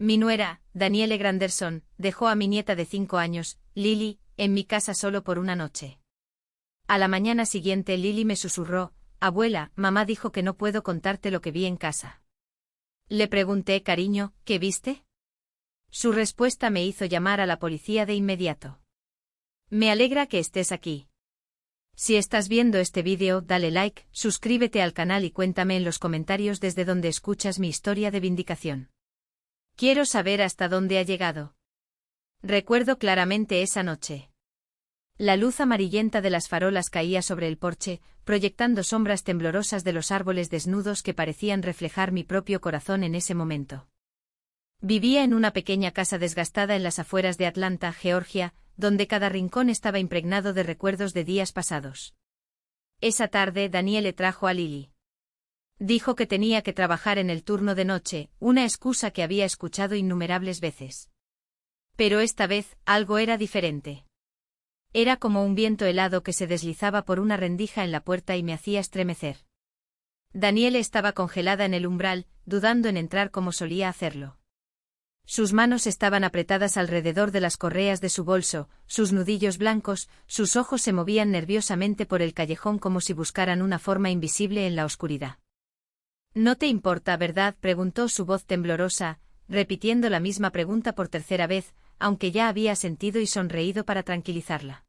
Mi nuera, Danielle Granderson, dejó a mi nieta de 5 años, Lily, en mi casa solo por una noche. A la mañana siguiente Lily me susurró: abuela, mamá dijo que no puedo contarte lo que vi en casa. Le pregunté: cariño, ¿qué viste? Su respuesta me hizo llamar a la policía de inmediato. Me alegra que estés aquí. Si estás viendo este vídeo, dale like, suscríbete al canal y cuéntame en los comentarios desde donde escuchas mi historia de vindicación. Quiero saber hasta dónde ha llegado. Recuerdo claramente esa noche. La luz amarillenta de las farolas caía sobre el porche, proyectando sombras temblorosas de los árboles desnudos que parecían reflejar mi propio corazón en ese momento. Vivía en una pequeña casa desgastada en las afueras de Atlanta, Georgia, donde cada rincón estaba impregnado de recuerdos de días pasados. Esa tarde Danielle trajo a Lily. Dijo que tenía que trabajar en el turno de noche, una excusa que había escuchado innumerables veces. Pero esta vez, algo era diferente. Era como un viento helado que se deslizaba por una rendija en la puerta y me hacía estremecer. Danielle estaba congelada en el umbral, dudando en entrar como solía hacerlo. Sus manos estaban apretadas alrededor de las correas de su bolso, sus nudillos blancos, sus ojos se movían nerviosamente por el callejón como si buscaran una forma invisible en la oscuridad. «¿No te importa, verdad?», preguntó su voz temblorosa, repitiendo la misma pregunta por tercera vez, aunque ya había sentido y sonreído para tranquilizarla.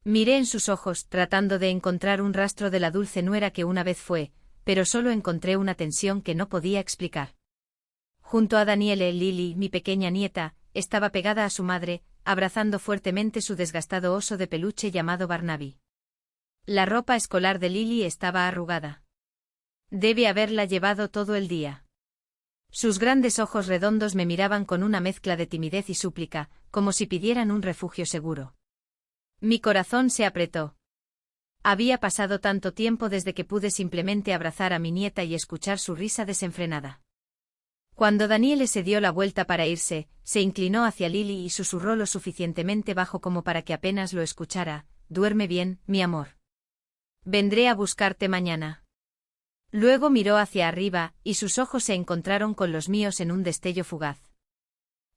Miré en sus ojos, tratando de encontrar un rastro de la dulce nuera que una vez fue, pero solo encontré una tensión que no podía explicar. Junto a Danielle, Lily, mi pequeña nieta, estaba pegada a su madre, abrazando fuertemente su desgastado oso de peluche llamado Barnaby. La ropa escolar de Lily estaba arrugada. Debe haberla llevado todo el día. Sus grandes ojos redondos me miraban con una mezcla de timidez y súplica, como si pidieran un refugio seguro. Mi corazón se apretó. Había pasado tanto tiempo desde que pude simplemente abrazar a mi nieta y escuchar su risa desenfrenada. Cuando Danielle se dio la vuelta para irse, se inclinó hacia Lily y susurró lo suficientemente bajo como para que apenas lo escuchara: «Duerme bien, mi amor. Vendré a buscarte mañana». Luego miró hacia arriba, y sus ojos se encontraron con los míos en un destello fugaz.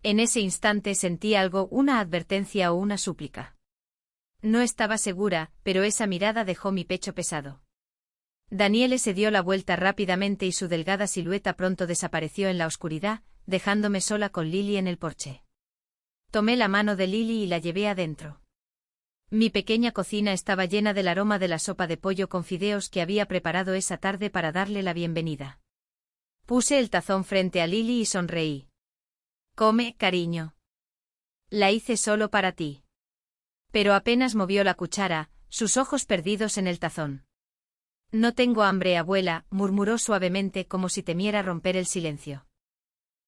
En ese instante sentí algo, una advertencia o una súplica. No estaba segura, pero esa mirada dejó mi pecho pesado. Danielle se dio la vuelta rápidamente y su delgada silueta pronto desapareció en la oscuridad, dejándome sola con Lily en el porche. Tomé la mano de Lily y la llevé adentro. Mi pequeña cocina estaba llena del aroma de la sopa de pollo con fideos que había preparado esa tarde para darle la bienvenida. Puse el tazón frente a Lily y sonreí. «Come, cariño. La hice solo para ti». Pero apenas movió la cuchara, sus ojos perdidos en el tazón. «No tengo hambre, abuela», murmuró suavemente como si temiera romper el silencio.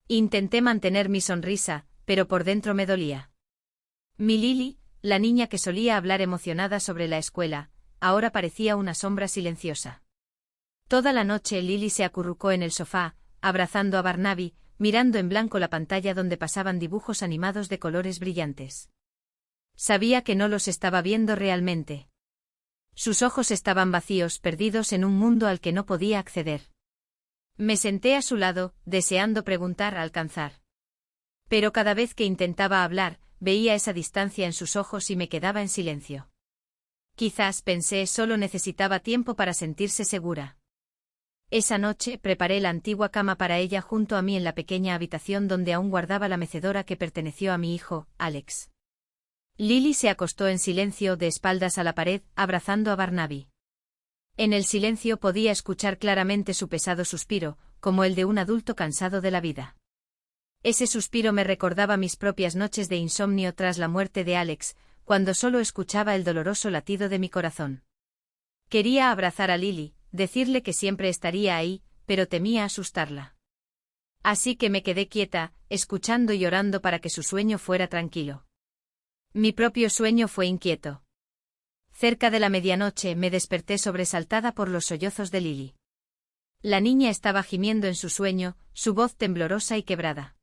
Intenté mantener mi sonrisa, pero por dentro me dolía. Mi Lily, la niña que solía hablar emocionada sobre la escuela, ahora parecía una sombra silenciosa. Toda la noche Lily se acurrucó en el sofá, abrazando a Barnaby, mirando en blanco la pantalla donde pasaban dibujos animados de colores brillantes. Sabía que no los estaba viendo realmente. Sus ojos estaban vacíos, perdidos en un mundo al que no podía acceder. Me senté a su lado, deseando preguntar al alcanzar. Pero cada vez que intentaba hablar, veía esa distancia en sus ojos y me quedaba en silencio. Quizás, pensé, solo necesitaba tiempo para sentirse segura. Esa noche preparé la antigua cama para ella junto a mí en la pequeña habitación donde aún guardaba la mecedora que perteneció a mi hijo, Alex. Lily se acostó en silencio de espaldas a la pared, abrazando a Barnaby. En el silencio podía escuchar claramente su pesado suspiro, como el de un adulto cansado de la vida. Ese suspiro me recordaba mis propias noches de insomnio tras la muerte de Alex, cuando solo escuchaba el doloroso latido de mi corazón. Quería abrazar a Lily, decirle que siempre estaría ahí, pero temía asustarla. Así que me quedé quieta, escuchando y orando para que su sueño fuera tranquilo. Mi propio sueño fue inquieto. Cerca de la medianoche me desperté sobresaltada por los sollozos de Lily. La niña estaba gimiendo en su sueño, su voz temblorosa y quebrada.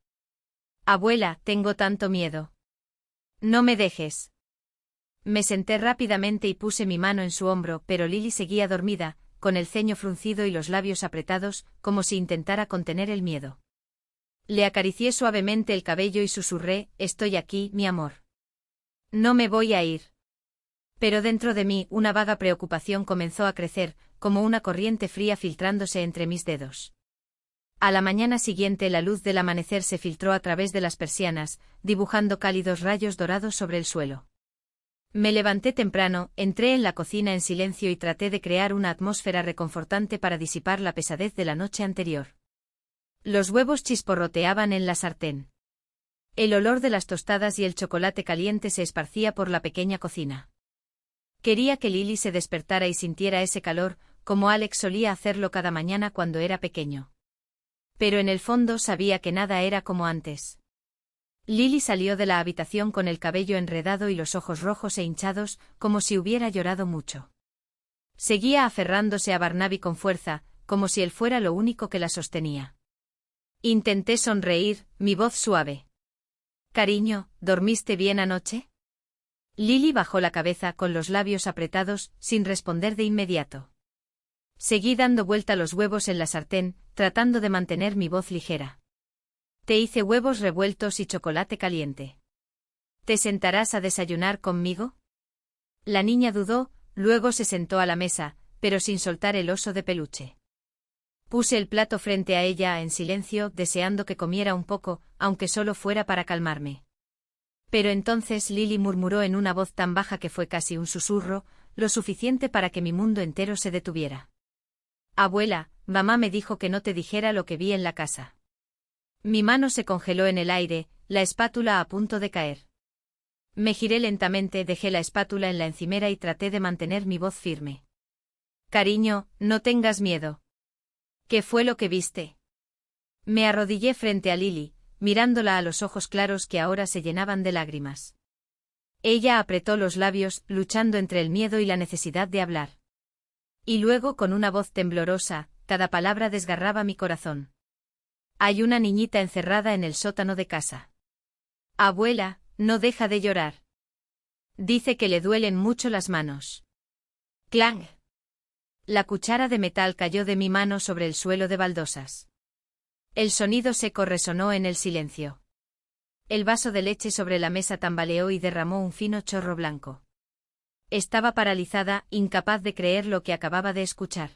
«Abuela, tengo tanto miedo. No me dejes». Me senté rápidamente y puse mi mano en su hombro, pero Lily seguía dormida, con el ceño fruncido y los labios apretados, como si intentara contener el miedo. Le acaricié suavemente el cabello y susurré, estoy aquí, mi amor. No me voy a ir. Pero dentro de mí una vaga preocupación comenzó a crecer, como una corriente fría filtrándose entre mis dedos. A la mañana siguiente la luz del amanecer se filtró a través de las persianas, dibujando cálidos rayos dorados sobre el suelo. Me levanté temprano, entré en la cocina en silencio y traté de crear una atmósfera reconfortante para disipar la pesadez de la noche anterior. Los huevos chisporroteaban en la sartén. El olor de las tostadas y el chocolate caliente se esparcía por la pequeña cocina. Quería que Lily se despertara y sintiera ese calor, como Alex solía hacerlo cada mañana cuando era pequeño. Pero en el fondo sabía que nada era como antes. Lily salió de la habitación con el cabello enredado y los ojos rojos e hinchados, como si hubiera llorado mucho. Seguía aferrándose a Barnaby con fuerza, como si él fuera lo único que la sostenía. Intenté sonreír, mi voz suave. Cariño, ¿dormiste bien anoche? Lily bajó la cabeza con los labios apretados, sin responder de inmediato. Seguí dando vuelta los huevos en la sartén, tratando de mantener mi voz ligera. Te hice huevos revueltos y chocolate caliente. ¿Te sentarás a desayunar conmigo? La niña dudó, luego se sentó a la mesa, pero sin soltar el oso de peluche. Puse el plato frente a ella en silencio, deseando que comiera un poco, aunque solo fuera para calmarme. Pero entonces Lily murmuró en una voz tan baja que fue casi un susurro, lo suficiente para que mi mundo entero se detuviera. Abuela, mamá me dijo que no te dijera lo que vi en la casa. Mi mano se congeló en el aire, la espátula a punto de caer. Me giré lentamente, dejé la espátula en la encimera y traté de mantener mi voz firme. Cariño, no tengas miedo. ¿Qué fue lo que viste? Me arrodillé frente a Lily, mirándola a los ojos claros que ahora se llenaban de lágrimas. Ella apretó los labios, luchando entre el miedo y la necesidad de hablar. Y luego, con una voz temblorosa, cada palabra desgarraba mi corazón. Hay una niñita encerrada en el sótano de casa. Abuela, no deja de llorar. Dice que le duelen mucho las manos. ¡Clang! La cuchara de metal cayó de mi mano sobre el suelo de baldosas. El sonido seco resonó en el silencio. El vaso de leche sobre la mesa tambaleó y derramó un fino chorro blanco. Estaba paralizada, incapaz de creer lo que acababa de escuchar.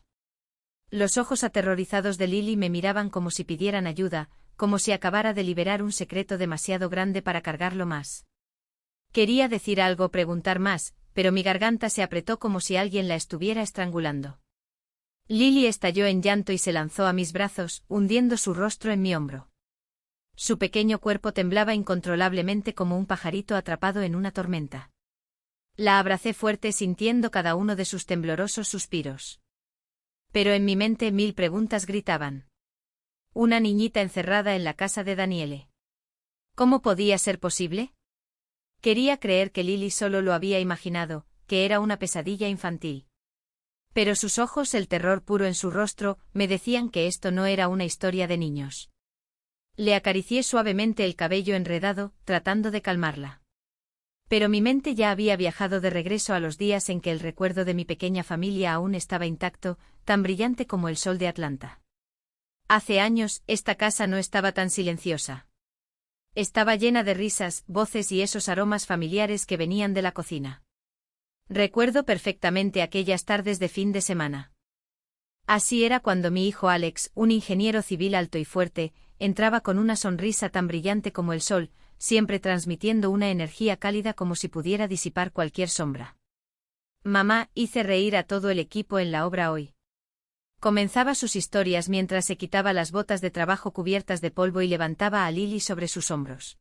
Los ojos aterrorizados de Lily me miraban como si pidieran ayuda, como si acabara de liberar un secreto demasiado grande para cargarlo más. Quería decir algo, preguntar más, pero mi garganta se apretó como si alguien la estuviera estrangulando. Lily estalló en llanto y se lanzó a mis brazos, hundiendo su rostro en mi hombro. Su pequeño cuerpo temblaba incontrolablemente como un pajarito atrapado en una tormenta. La abracé fuerte sintiendo cada uno de sus temblorosos suspiros. Pero en mi mente 1000 preguntas gritaban. Una niñita encerrada en la casa de Daniele. ¿Cómo podía ser posible? Quería creer que Lily solo lo había imaginado, que era una pesadilla infantil. Pero sus ojos, el terror puro en su rostro, me decían que esto no era una historia de niños. Le acaricié suavemente el cabello enredado, tratando de calmarla. Pero mi mente ya había viajado de regreso a los días en que el recuerdo de mi pequeña familia aún estaba intacto, tan brillante como el sol de Atlanta. Hace años, esta casa no estaba tan silenciosa. Estaba llena de risas, voces y esos aromas familiares que venían de la cocina. Recuerdo perfectamente aquellas tardes de fin de semana. Así era cuando mi hijo Alex, un ingeniero civil alto y fuerte, entraba con una sonrisa tan brillante como el sol, siempre transmitiendo una energía cálida como si pudiera disipar cualquier sombra. Mamá, hice reír a todo el equipo en la obra hoy. Comenzaba sus historias mientras se quitaba las botas de trabajo cubiertas de polvo y levantaba a Lily sobre sus hombros.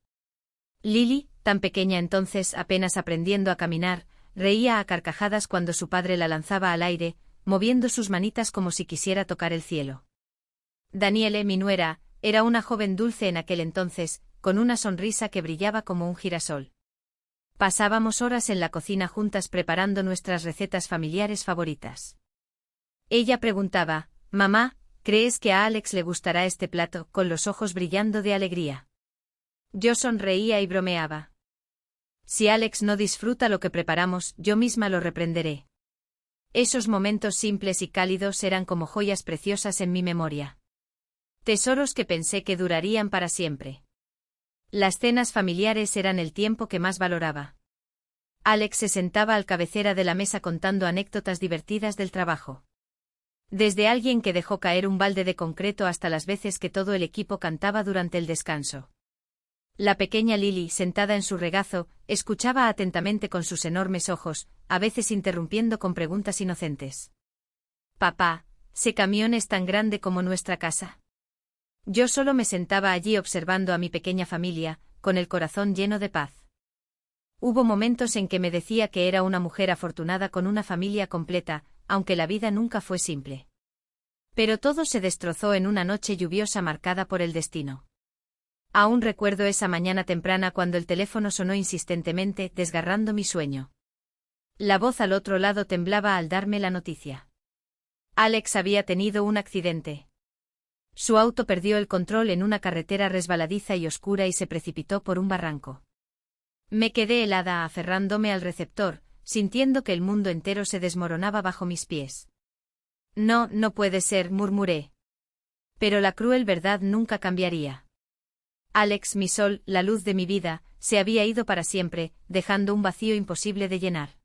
Lily, tan pequeña entonces, apenas aprendiendo a caminar, reía a carcajadas cuando su padre la lanzaba al aire, moviendo sus manitas como si quisiera tocar el cielo. Daniele, mi nuera, era una joven dulce en aquel entonces, con una sonrisa que brillaba como un girasol. Pasábamos horas en la cocina juntas preparando nuestras recetas familiares favoritas. Ella preguntaba, «Mamá, ¿crees que a Alex le gustará este plato?», con los ojos brillando de alegría. Yo sonreía y bromeaba. «Si Alex no disfruta lo que preparamos, yo misma lo reprenderé». Esos momentos simples y cálidos eran como joyas preciosas en mi memoria. Tesoros que pensé que durarían para siempre. Las cenas familiares eran el tiempo que más valoraba. Alex se sentaba al cabecera de la mesa contando anécdotas divertidas del trabajo. Desde alguien que dejó caer un balde de concreto hasta las veces que todo el equipo cantaba durante el descanso. La pequeña Lily, sentada en su regazo, escuchaba atentamente con sus enormes ojos, a veces interrumpiendo con preguntas inocentes. «Papá, ¿ese camión es tan grande como nuestra casa?» Yo solo me sentaba allí observando a mi pequeña familia, con el corazón lleno de paz. Hubo momentos en que me decía que era una mujer afortunada con una familia completa, aunque la vida nunca fue simple. Pero todo se destrozó en una noche lluviosa marcada por el destino. Aún recuerdo esa mañana temprana cuando el teléfono sonó insistentemente, desgarrando mi sueño. La voz al otro lado temblaba al darme la noticia. Alex había tenido un accidente. Su auto perdió el control en una carretera resbaladiza y oscura y se precipitó por un barranco. Me quedé helada aferrándome al receptor, sintiendo que el mundo entero se desmoronaba bajo mis pies. No, no puede ser, murmuré. Pero la cruel verdad nunca cambiaría. Alex, mi sol, la luz de mi vida, se había ido para siempre, dejando un vacío imposible de llenar.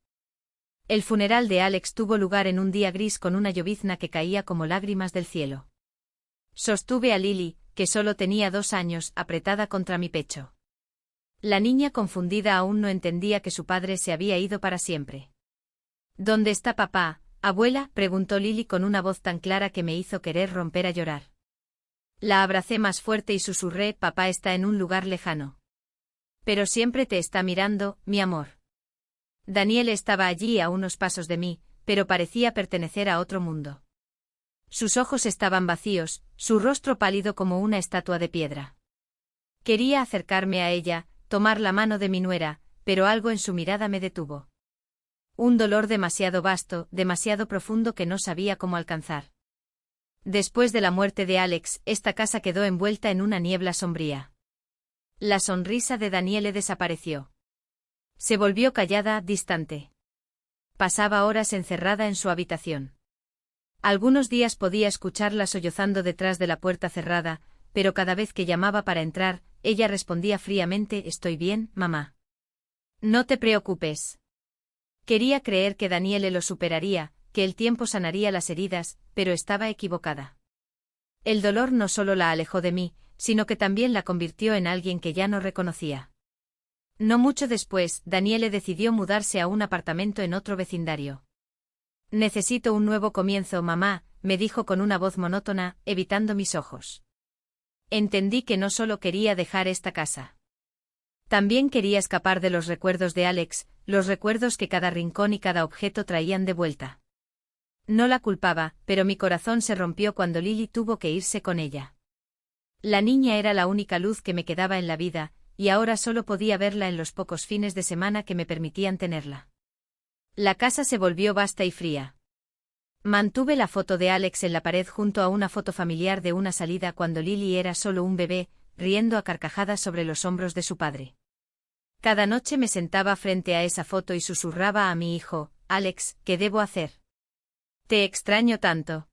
El funeral de Alex tuvo lugar en un día gris con una llovizna que caía como lágrimas del cielo. Sostuve a Lily, que solo tenía 2 años, apretada contra mi pecho. La niña confundida aún no entendía que su padre se había ido para siempre. ¿Dónde está papá, abuela?, preguntó Lily con una voz tan clara que me hizo querer romper a llorar. La abracé más fuerte y susurré: papá está en un lugar lejano. Pero siempre te está mirando, mi amor. Daniel estaba allí a unos pasos de mí, pero parecía pertenecer a otro mundo. Sus ojos estaban vacíos, su rostro pálido como una estatua de piedra. Quería acercarme a ella, tomar la mano de mi nuera, pero algo en su mirada me detuvo. Un dolor demasiado vasto, demasiado profundo que no sabía cómo alcanzar. Después de la muerte de Alex, esta casa quedó envuelta en una niebla sombría. La sonrisa de Daniele desapareció. Se volvió callada, distante. Pasaba horas encerrada en su habitación. Algunos días podía escucharla sollozando detrás de la puerta cerrada, pero cada vez que llamaba para entrar, ella respondía fríamente: estoy bien, mamá. No te preocupes. Quería creer que Daniele lo superaría, que el tiempo sanaría las heridas, pero estaba equivocada. El dolor no solo la alejó de mí, sino que también la convirtió en alguien que ya no reconocía. No mucho después, Daniele decidió mudarse a un apartamento en otro vecindario. Necesito un nuevo comienzo, mamá, me dijo con una voz monótona, evitando mis ojos. Entendí que no solo quería dejar esta casa. También quería escapar de los recuerdos de Alex, los recuerdos que cada rincón y cada objeto traían de vuelta. No la culpaba, pero mi corazón se rompió cuando Lily tuvo que irse con ella. La niña era la única luz que me quedaba en la vida, y ahora solo podía verla en los pocos fines de semana que me permitían tenerla. La casa se volvió vasta y fría. Mantuve la foto de Alex en la pared junto a una foto familiar de una salida cuando Lily era solo un bebé, riendo a carcajadas sobre los hombros de su padre. Cada noche me sentaba frente a esa foto y susurraba a mi hijo: Alex, ¿qué debo hacer? Te extraño tanto.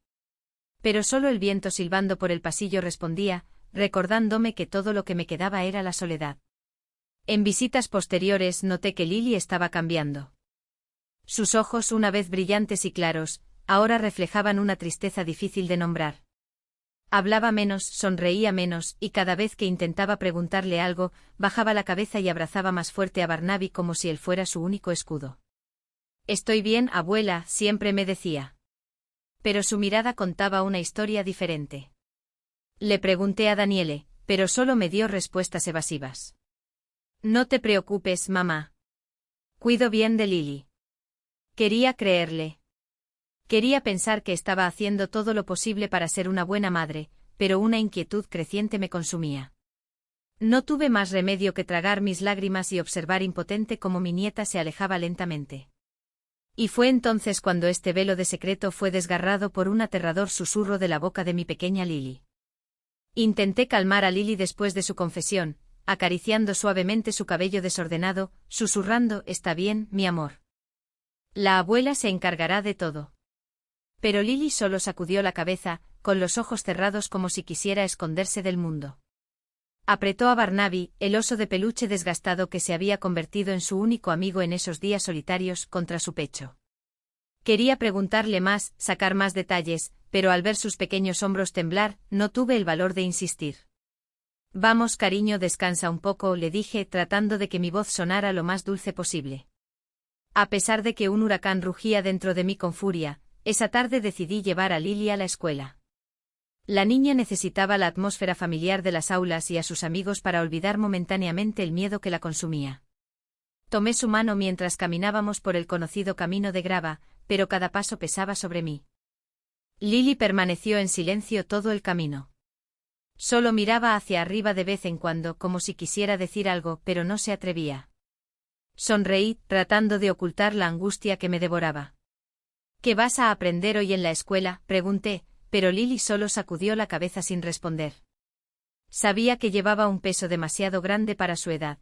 Pero solo el viento silbando por el pasillo respondía, recordándome que todo lo que me quedaba era la soledad. En visitas posteriores noté que Lily estaba cambiando. Sus ojos, una vez brillantes y claros, ahora reflejaban una tristeza difícil de nombrar. Hablaba menos, sonreía menos, y cada vez que intentaba preguntarle algo, bajaba la cabeza y abrazaba más fuerte a Barnaby como si él fuera su único escudo. Estoy bien, abuela, siempre me decía. Pero su mirada contaba una historia diferente. Le pregunté a Daniele, pero solo me dio respuestas evasivas. No te preocupes, mamá. Cuido bien de Lily. Quería creerle. Quería pensar que estaba haciendo todo lo posible para ser una buena madre, pero una inquietud creciente me consumía. No tuve más remedio que tragar mis lágrimas y observar impotente cómo mi nieta se alejaba lentamente. Y fue entonces cuando este velo de secreto fue desgarrado por un aterrador susurro de la boca de mi pequeña Lily. Intenté calmar a Lily después de su confesión, acariciando suavemente su cabello desordenado, susurrando: está bien, mi amor. La abuela se encargará de todo. Pero Lily solo sacudió la cabeza, con los ojos cerrados como si quisiera esconderse del mundo. Apretó a Barnaby, el oso de peluche desgastado que se había convertido en su único amigo en esos días solitarios, contra su pecho. Quería preguntarle más, sacar más detalles, pero al ver sus pequeños hombros temblar, no tuve el valor de insistir. Vamos, cariño, descansa un poco, le dije, tratando de que mi voz sonara lo más dulce posible. A pesar de que un huracán rugía dentro de mí con furia, esa tarde decidí llevar a Lily a la escuela. La niña necesitaba la atmósfera familiar de las aulas y a sus amigos para olvidar momentáneamente el miedo que la consumía. Tomé su mano mientras caminábamos por el conocido camino de grava, pero cada paso pesaba sobre mí. Lily permaneció en silencio todo el camino. Solo miraba hacia arriba de vez en cuando, como si quisiera decir algo, pero no se atrevía. Sonreí, tratando de ocultar la angustia que me devoraba. ¿Qué vas a aprender hoy en la escuela?, pregunté, pero Lily solo sacudió la cabeza sin responder. Sabía que llevaba un peso demasiado grande para su edad.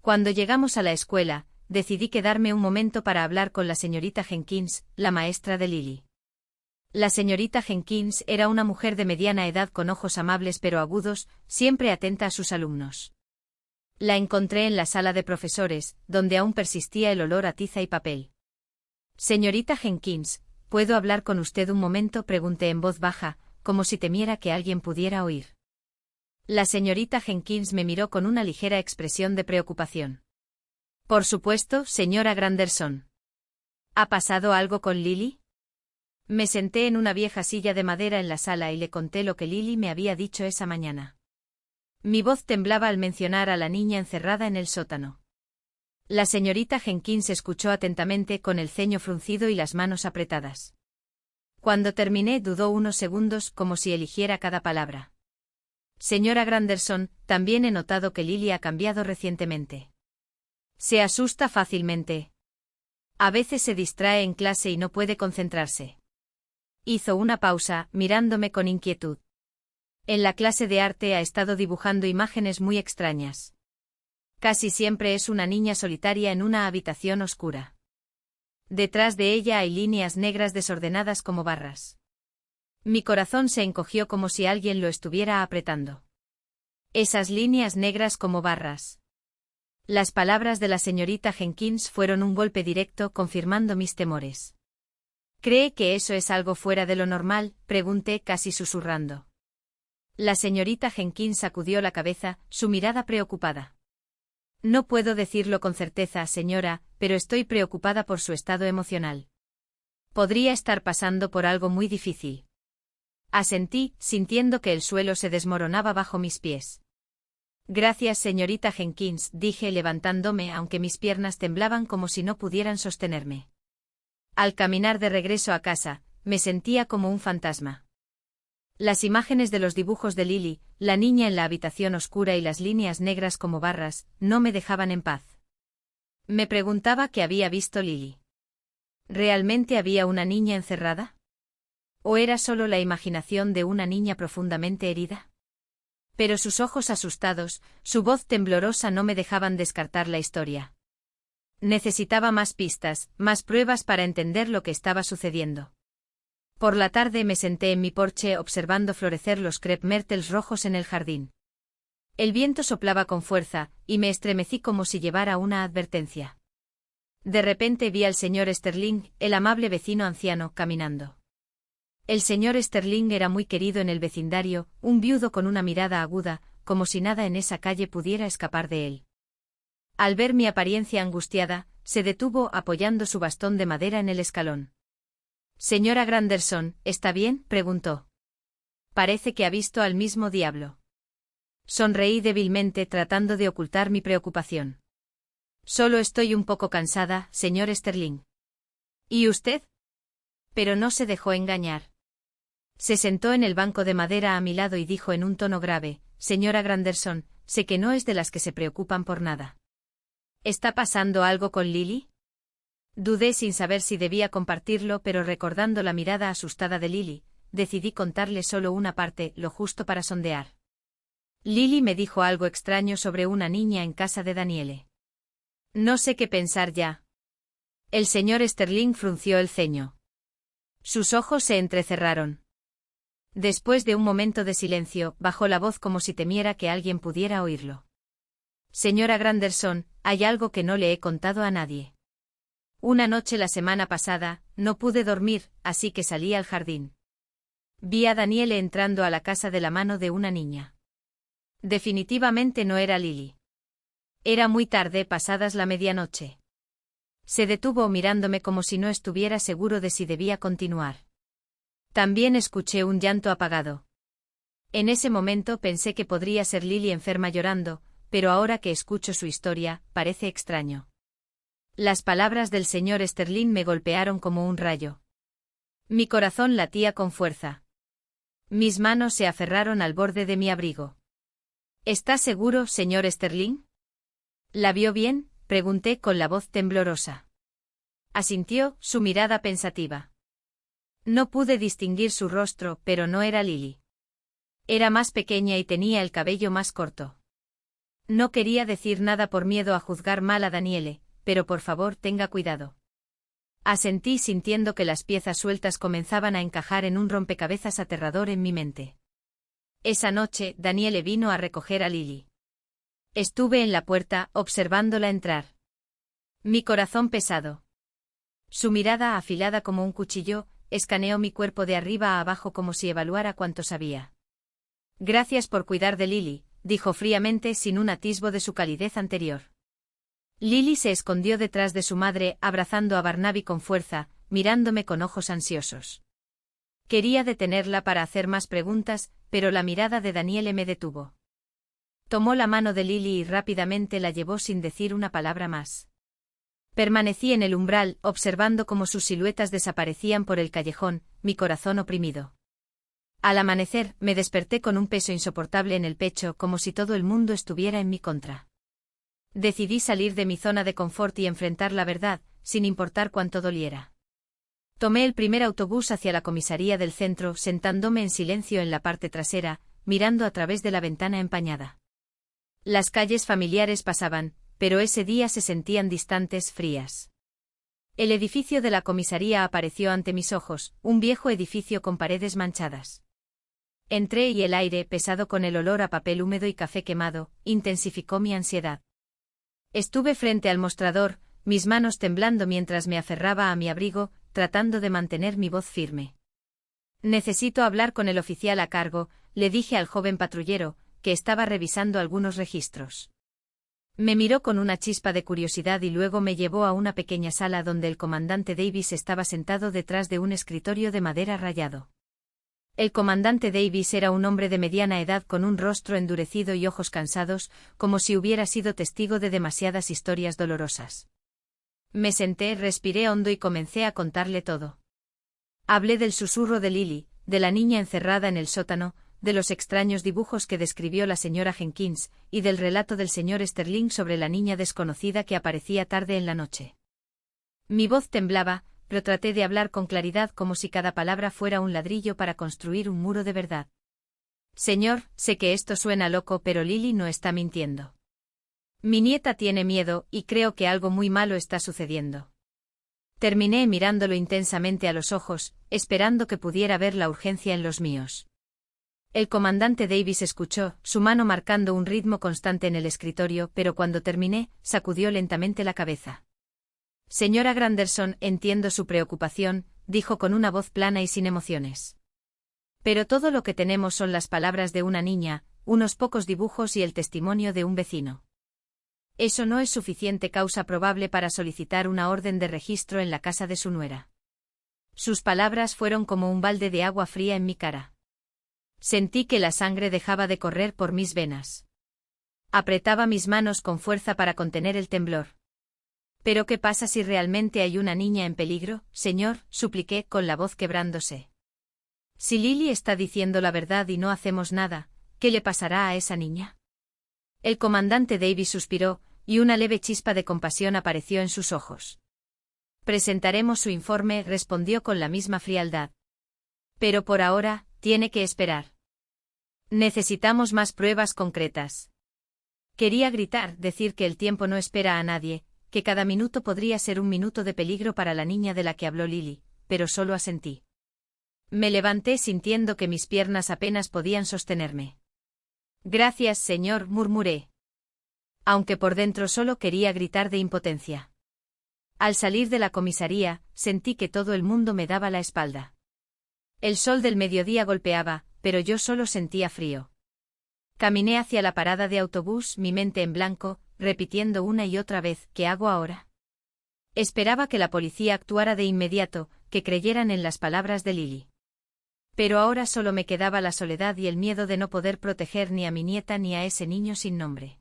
Cuando llegamos a la escuela, decidí quedarme un momento para hablar con la señorita Jenkins, la maestra de Lily. La señorita Jenkins era una mujer de mediana edad con ojos amables pero agudos, siempre atenta a sus alumnos. La encontré en la sala de profesores, donde aún persistía el olor a tiza y papel. Señorita Jenkins, ¿puedo hablar con usted un momento?, pregunté en voz baja, como si temiera que alguien pudiera oír. La señorita Jenkins me miró con una ligera expresión de preocupación. Por supuesto, señora Granderson. ¿Ha pasado algo con Lily? Me senté en una vieja silla de madera en la sala y le conté lo que Lily me había dicho esa mañana. Mi voz temblaba al mencionar a la niña encerrada en el sótano. La señorita Jenkins escuchó atentamente con el ceño fruncido y las manos apretadas. Cuando terminé dudó unos segundos como si eligiera cada palabra. Señora Granderson, también he notado que Lily ha cambiado recientemente. Se asusta fácilmente. A veces se distrae en clase y no puede concentrarse. Hizo una pausa, mirándome con inquietud. En la clase de arte ha estado dibujando imágenes muy extrañas. Casi siempre es una niña solitaria en una habitación oscura. Detrás de ella hay líneas negras desordenadas como barras. Mi corazón se encogió como si alguien lo estuviera apretando. Esas líneas negras como barras. Las palabras de la señorita Jenkins fueron un golpe directo, confirmando mis temores. ¿Cree que eso es algo fuera de lo normal?, pregunté casi susurrando. La señorita Jenkins sacudió la cabeza, su mirada preocupada. No puedo decirlo con certeza, señora, pero estoy preocupada por su estado emocional. Podría estar pasando por algo muy difícil. Asentí, sintiendo que el suelo se desmoronaba bajo mis pies. Gracias, señorita Jenkins, dije levantándome aunque mis piernas temblaban como si no pudieran sostenerme. Al caminar de regreso a casa, me sentía como un fantasma. Las imágenes de los dibujos de Lily, la niña en la habitación oscura y las líneas negras como barras, no me dejaban en paz. Me preguntaba qué había visto Lily. ¿Realmente había una niña encerrada? ¿O era solo la imaginación de una niña profundamente herida? Pero sus ojos asustados, su voz temblorosa no me dejaban descartar la historia. Necesitaba más pistas, más pruebas para entender lo que estaba sucediendo. Por la tarde me senté en mi porche observando florecer los crêpe myrtles rojos en el jardín. El viento soplaba con fuerza, y me estremecí como si llevara una advertencia. De repente vi al señor Sterling, el amable vecino anciano, caminando. El señor Sterling era muy querido en el vecindario, un viudo con una mirada aguda, como si nada en esa calle pudiera escapar de él. Al ver mi apariencia angustiada, se detuvo apoyando su bastón de madera en el escalón. «Señora Granderson, ¿está bien?», preguntó. Parece que ha visto al mismo diablo. Sonreí débilmente tratando de ocultar mi preocupación. Solo estoy un poco cansada, señor Sterling. ¿Y usted? Pero no se dejó engañar. Se sentó en el banco de madera a mi lado y dijo en un tono grave, «Señora Granderson, sé que no es de las que se preocupan por nada. ¿Está pasando algo con Lily?». Dudé sin saber si debía compartirlo, pero recordando la mirada asustada de Lily, decidí contarle solo una parte, lo justo para sondear. Lily me dijo algo extraño sobre una niña en casa de Daniele. No sé qué pensar ya. El señor Sterling frunció el ceño. Sus ojos se entrecerraron. Después de un momento de silencio, bajó la voz como si temiera que alguien pudiera oírlo. Señora Granderson, hay algo que no le he contado a nadie. Una noche la semana pasada, no pude dormir, así que salí al jardín. Vi a Daniele entrando a la casa de la mano de una niña. Definitivamente no era Lily. Era muy tarde, pasadas la medianoche. Se detuvo mirándome como si no estuviera seguro de si debía continuar. También escuché un llanto apagado. En ese momento pensé que podría ser Lily enferma llorando, pero ahora que escucho su historia, parece extraño. Las palabras del señor Sterling me golpearon como un rayo. Mi corazón latía con fuerza. Mis manos se aferraron al borde de mi abrigo. ¿Está seguro, señor Sterling? ¿La vio bien?, pregunté con la voz temblorosa. Asintió, su mirada pensativa. No pude distinguir su rostro, pero no era Lily. Era más pequeña y tenía el cabello más corto. No quería decir nada por miedo a juzgar mal a Daniele, pero por favor tenga cuidado. Asentí sintiendo que las piezas sueltas comenzaban a encajar en un rompecabezas aterrador en mi mente. Esa noche, Daniele vino a recoger a Lily. Estuve en la puerta, observándola entrar. Mi corazón pesado. Su mirada afilada como un cuchillo, escaneó mi cuerpo de arriba a abajo como si evaluara cuánto sabía. Gracias por cuidar de Lily, dijo fríamente sin un atisbo de su calidez anterior. Lily se escondió detrás de su madre, abrazando a Barnaby con fuerza, mirándome con ojos ansiosos. Quería detenerla para hacer más preguntas, pero la mirada de Daniele me detuvo. Tomó la mano de Lily y rápidamente la llevó sin decir una palabra más. Permanecí en el umbral, observando cómo sus siluetas desaparecían por el callejón, mi corazón oprimido. Al amanecer, me desperté con un peso insoportable en el pecho, como si todo el mundo estuviera en mi contra. Decidí salir de mi zona de confort y enfrentar la verdad, sin importar cuánto doliera. Tomé el primer autobús hacia la comisaría del centro, sentándome en silencio en la parte trasera, mirando a través de la ventana empañada. Las calles familiares pasaban, pero ese día se sentían distantes, frías. El edificio de la comisaría apareció ante mis ojos, un viejo edificio con paredes manchadas. Entré y el aire, pesado con el olor a papel húmedo y café quemado, intensificó mi ansiedad. Estuve frente al mostrador, mis manos temblando mientras me aferraba a mi abrigo, tratando de mantener mi voz firme. Necesito hablar con el oficial a cargo, le dije al joven patrullero, que estaba revisando algunos registros. Me miró con una chispa de curiosidad y luego me llevó a una pequeña sala donde el comandante Davis estaba sentado detrás de un escritorio de madera rayado. El comandante Davis era un hombre de mediana edad con un rostro endurecido y ojos cansados, como si hubiera sido testigo de demasiadas historias dolorosas. Me senté, respiré hondo y comencé a contarle todo. Hablé del susurro de Lily, de la niña encerrada en el sótano, de los extraños dibujos que describió la señora Jenkins, y del relato del señor Sterling sobre la niña desconocida que aparecía tarde en la noche. Mi voz temblaba, pero traté de hablar con claridad como si cada palabra fuera un ladrillo para construir un muro de verdad. Señor, sé que esto suena loco, pero Lily no está mintiendo. Mi nieta tiene miedo, y creo que algo muy malo está sucediendo. Terminé mirándolo intensamente a los ojos, esperando que pudiera ver la urgencia en los míos. El comandante Davis escuchó, su mano marcando un ritmo constante en el escritorio, pero cuando terminé, sacudió lentamente la cabeza. Señora Granderson, entiendo su preocupación, dijo con una voz plana y sin emociones. Pero todo lo que tenemos son las palabras de una niña, unos pocos dibujos y el testimonio de un vecino. Eso no es suficiente causa probable para solicitar una orden de registro en la casa de su nuera. Sus palabras fueron como un balde de agua fría en mi cara. Sentí que la sangre dejaba de correr por mis venas. Apretaba mis manos con fuerza para contener el temblor. ¿Pero qué pasa si realmente hay una niña en peligro, señor?, supliqué con la voz quebrándose. Si Lily está diciendo la verdad y no hacemos nada, ¿qué le pasará a esa niña? El comandante Davis suspiró, y una leve chispa de compasión apareció en sus ojos. Presentaremos su informe, respondió con la misma frialdad. Pero por ahora, tiene que esperar. Necesitamos más pruebas concretas. Quería gritar, decir que el tiempo no espera a nadie, que cada minuto podría ser un minuto de peligro para la niña de la que habló Lily, pero solo asentí. Me levanté sintiendo que mis piernas apenas podían sostenerme. Gracias, señor, murmuré. Aunque por dentro solo quería gritar de impotencia. Al salir de la comisaría, sentí que todo el mundo me daba la espalda. El sol del mediodía golpeaba, pero yo solo sentía frío. Caminé hacia la parada de autobús, mi mente en blanco, repitiendo una y otra vez, ¿qué hago ahora? Esperaba que la policía actuara de inmediato, que creyeran en las palabras de Lily. Pero ahora solo me quedaba la soledad y el miedo de no poder proteger ni a mi nieta ni a ese niño sin nombre.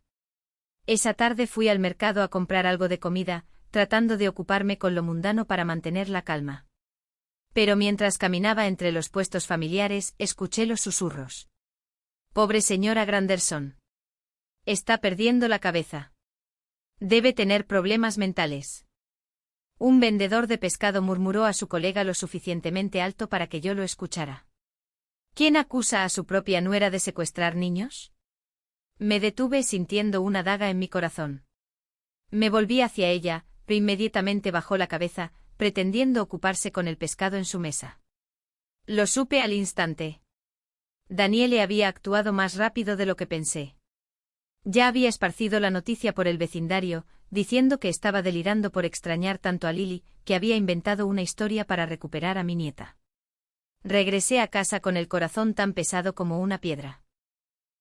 Esa tarde fui al mercado a comprar algo de comida, tratando de ocuparme con lo mundano para mantener la calma. Pero mientras caminaba entre los puestos familiares, escuché los susurros. Pobre señora Granderson. Está perdiendo la cabeza. Debe tener problemas mentales. Un vendedor de pescado murmuró a su colega lo suficientemente alto para que yo lo escuchara. ¿Quién acusa a su propia nuera de secuestrar niños? Me detuve sintiendo una daga en mi corazón. Me volví hacia ella, pero inmediatamente bajó la cabeza, pretendiendo ocuparse con el pescado en su mesa. Lo supe al instante. Daniele había actuado más rápido de lo que pensé. Ya había esparcido la noticia por el vecindario, diciendo que estaba delirando por extrañar tanto a Lily, que había inventado una historia para recuperar a mi nieta. Regresé a casa con el corazón tan pesado como una piedra.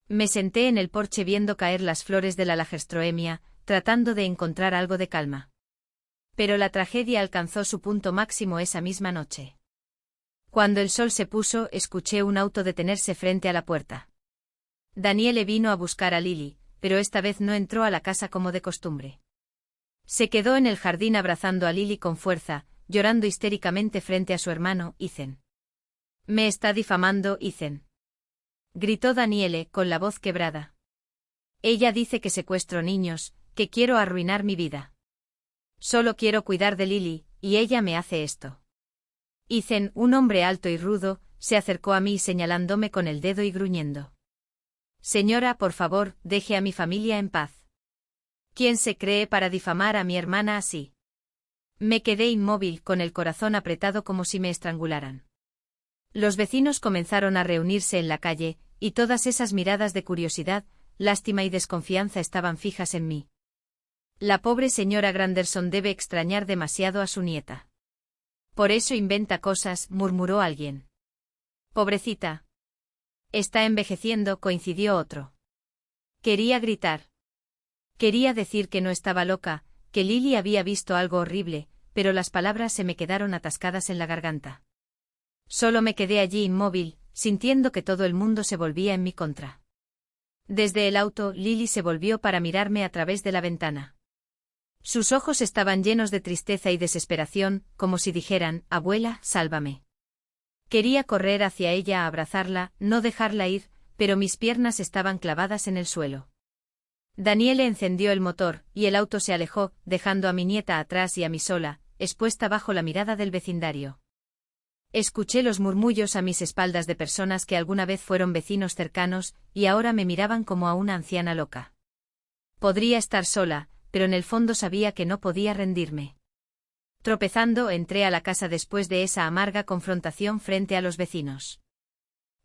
Me senté en el porche viendo caer las flores de la lagerstroemia, tratando de encontrar algo de calma. Pero la tragedia alcanzó su punto máximo esa misma noche. Cuando el sol se puso, escuché un auto detenerse frente a la puerta. Daniele vino a buscar a Lily, pero esta vez no entró a la casa como de costumbre. Se quedó en el jardín abrazando a Lily con fuerza, llorando histéricamente frente a su hermano, Ethan. «Me está difamando, Ethan», gritó Daniele, con la voz quebrada. «Ella dice que secuestro niños, que quiero arruinar mi vida. Solo quiero cuidar de Lily, y ella me hace esto». Ethan, un hombre alto y rudo, se acercó a mí señalándome con el dedo y gruñendo. «Señora, por favor, deje a mi familia en paz. ¿Quién se cree para difamar a mi hermana así?» Me quedé inmóvil, con el corazón apretado como si me estrangularan. Los vecinos comenzaron a reunirse en la calle, y todas esas miradas de curiosidad, lástima y desconfianza estaban fijas en mí. La pobre señora Granderson debe extrañar demasiado a su nieta. Por eso inventa cosas, murmuró alguien. Pobrecita. Está envejeciendo, coincidió otro. Quería gritar. Quería decir que no estaba loca, que Lily había visto algo horrible, pero las palabras se me quedaron atascadas en la garganta. Solo me quedé allí inmóvil, sintiendo que todo el mundo se volvía en mi contra. Desde el auto, Lily se volvió para mirarme a través de la ventana. Sus ojos estaban llenos de tristeza y desesperación, como si dijeran, «Abuela, sálvame». Quería correr hacia ella a abrazarla, no dejarla ir, pero mis piernas estaban clavadas en el suelo. Daniele encendió el motor, y el auto se alejó, dejando a mi nieta atrás y a mí sola, expuesta bajo la mirada del vecindario. Escuché los murmullos a mis espaldas de personas que alguna vez fueron vecinos cercanos, y ahora me miraban como a una anciana loca. Podría estar sola, pero en el fondo sabía que no podía rendirme. Tropezando, entré a la casa después de esa amarga confrontación frente a los vecinos.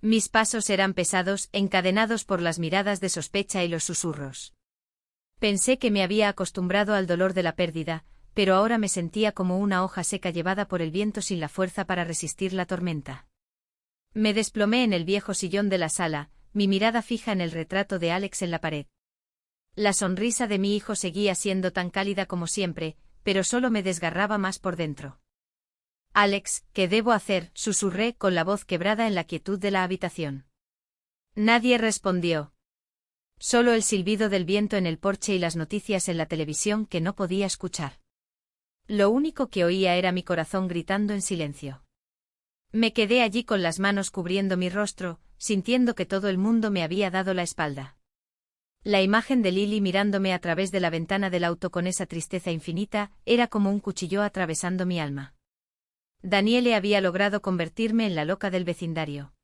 Mis pasos eran pesados, encadenados por las miradas de sospecha y los susurros. Pensé que me había acostumbrado al dolor de la pérdida, pero ahora me sentía como una hoja seca llevada por el viento sin la fuerza para resistir la tormenta. Me desplomé en el viejo sillón de la sala, mi mirada fija en el retrato de Alex en la pared. La sonrisa de mi hijo seguía siendo tan cálida como siempre, pero solo me desgarraba más por dentro. «Alex, ¿qué debo hacer?», susurré con la voz quebrada en la quietud de la habitación. Nadie respondió. Solo el silbido del viento en el porche y las noticias en la televisión que no podía escuchar. Lo único que oía era mi corazón gritando en silencio. Me quedé allí con las manos cubriendo mi rostro, sintiendo que todo el mundo me había dado la espalda. La imagen de Lily mirándome a través de la ventana del auto con esa tristeza infinita, era como un cuchillo atravesando mi alma. Daniele había logrado convertirme en la loca del vecindario.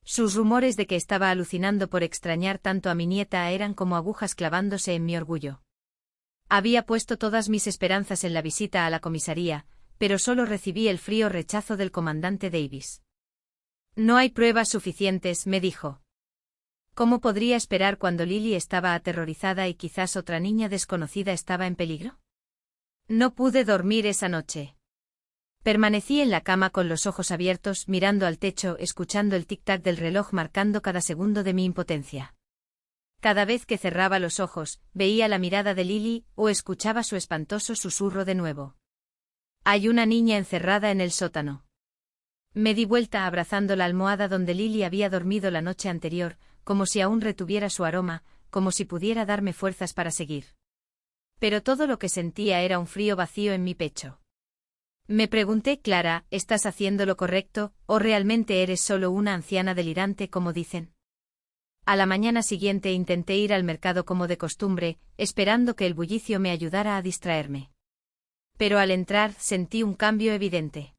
Sus rumores de que estaba alucinando por extrañar tanto a mi nieta eran como agujas clavándose en mi orgullo. Había puesto todas mis esperanzas en la visita a la comisaría, pero solo recibí el frío rechazo del comandante Davis. No hay pruebas suficientes, me dijo. ¿Cómo podría esperar cuando Lily estaba aterrorizada y quizás otra niña desconocida estaba en peligro? No pude dormir esa noche. Permanecí en la cama con los ojos abiertos, mirando al techo, escuchando el tic-tac del reloj marcando cada segundo de mi impotencia. Cada vez que cerraba los ojos, veía la mirada de Lily o escuchaba su espantoso susurro de nuevo. Hay una niña encerrada en el sótano. Me di vuelta abrazando la almohada donde Lily había dormido la noche anterior, como si aún retuviera su aroma, como si pudiera darme fuerzas para seguir. Pero todo lo que sentía era un frío vacío en mi pecho. Me pregunté, Clara, ¿estás haciendo lo correcto, o realmente eres solo una anciana delirante como dicen? A la mañana siguiente intenté ir al mercado como de costumbre, esperando que el bullicio me ayudara a distraerme. Pero al entrar sentí un cambio evidente.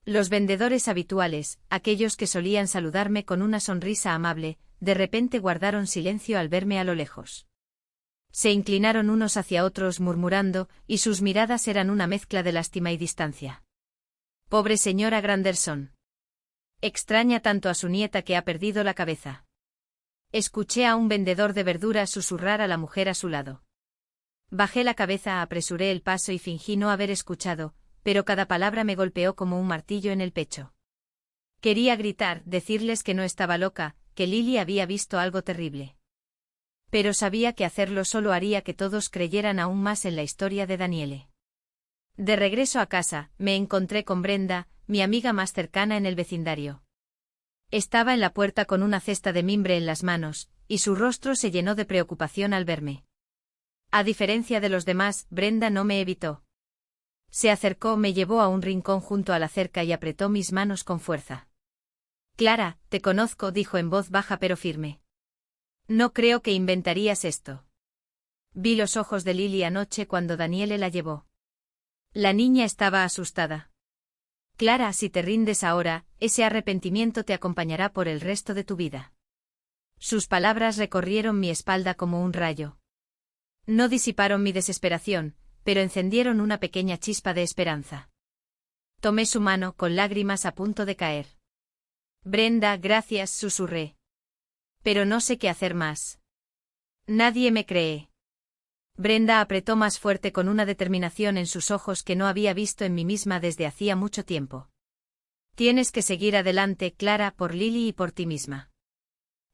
Los vendedores habituales, aquellos que solían saludarme con una sonrisa amable, de repente guardaron silencio al verme a lo lejos. Se inclinaron unos hacia otros murmurando, y sus miradas eran una mezcla de lástima y distancia. Pobre señora Granderson. Extraña tanto a su nieta que ha perdido la cabeza. Escuché a un vendedor de verduras susurrar a la mujer a su lado. Bajé la cabeza, apresuré el paso y fingí no haber escuchado, pero cada palabra me golpeó como un martillo en el pecho. Quería gritar, decirles que no estaba loca, que Lily había visto algo terrible. Pero sabía que hacerlo solo haría que todos creyeran aún más en la historia de Daniele. De regreso a casa, me encontré con Brenda, mi amiga más cercana en el vecindario. Estaba en la puerta con una cesta de mimbre en las manos, y su rostro se llenó de preocupación al verme. A diferencia de los demás, Brenda no me evitó. Se acercó, me llevó a un rincón junto a la cerca y apretó mis manos con fuerza. Clara, te conozco, dijo en voz baja pero firme. No creo que inventarías esto. Vi los ojos de Lily anoche cuando Daniele la llevó. La niña estaba asustada. Clara, si te rindes ahora, ese arrepentimiento te acompañará por el resto de tu vida. Sus palabras recorrieron mi espalda como un rayo. No disiparon mi desesperación, pero encendieron una pequeña chispa de esperanza. Tomé su mano con lágrimas a punto de caer. Brenda, gracias, susurré. Pero no sé qué hacer más. Nadie me cree. Brenda apretó más fuerte con una determinación en sus ojos que no había visto en mí misma desde hacía mucho tiempo. Tienes que seguir adelante, Clara, por Lily y por ti misma.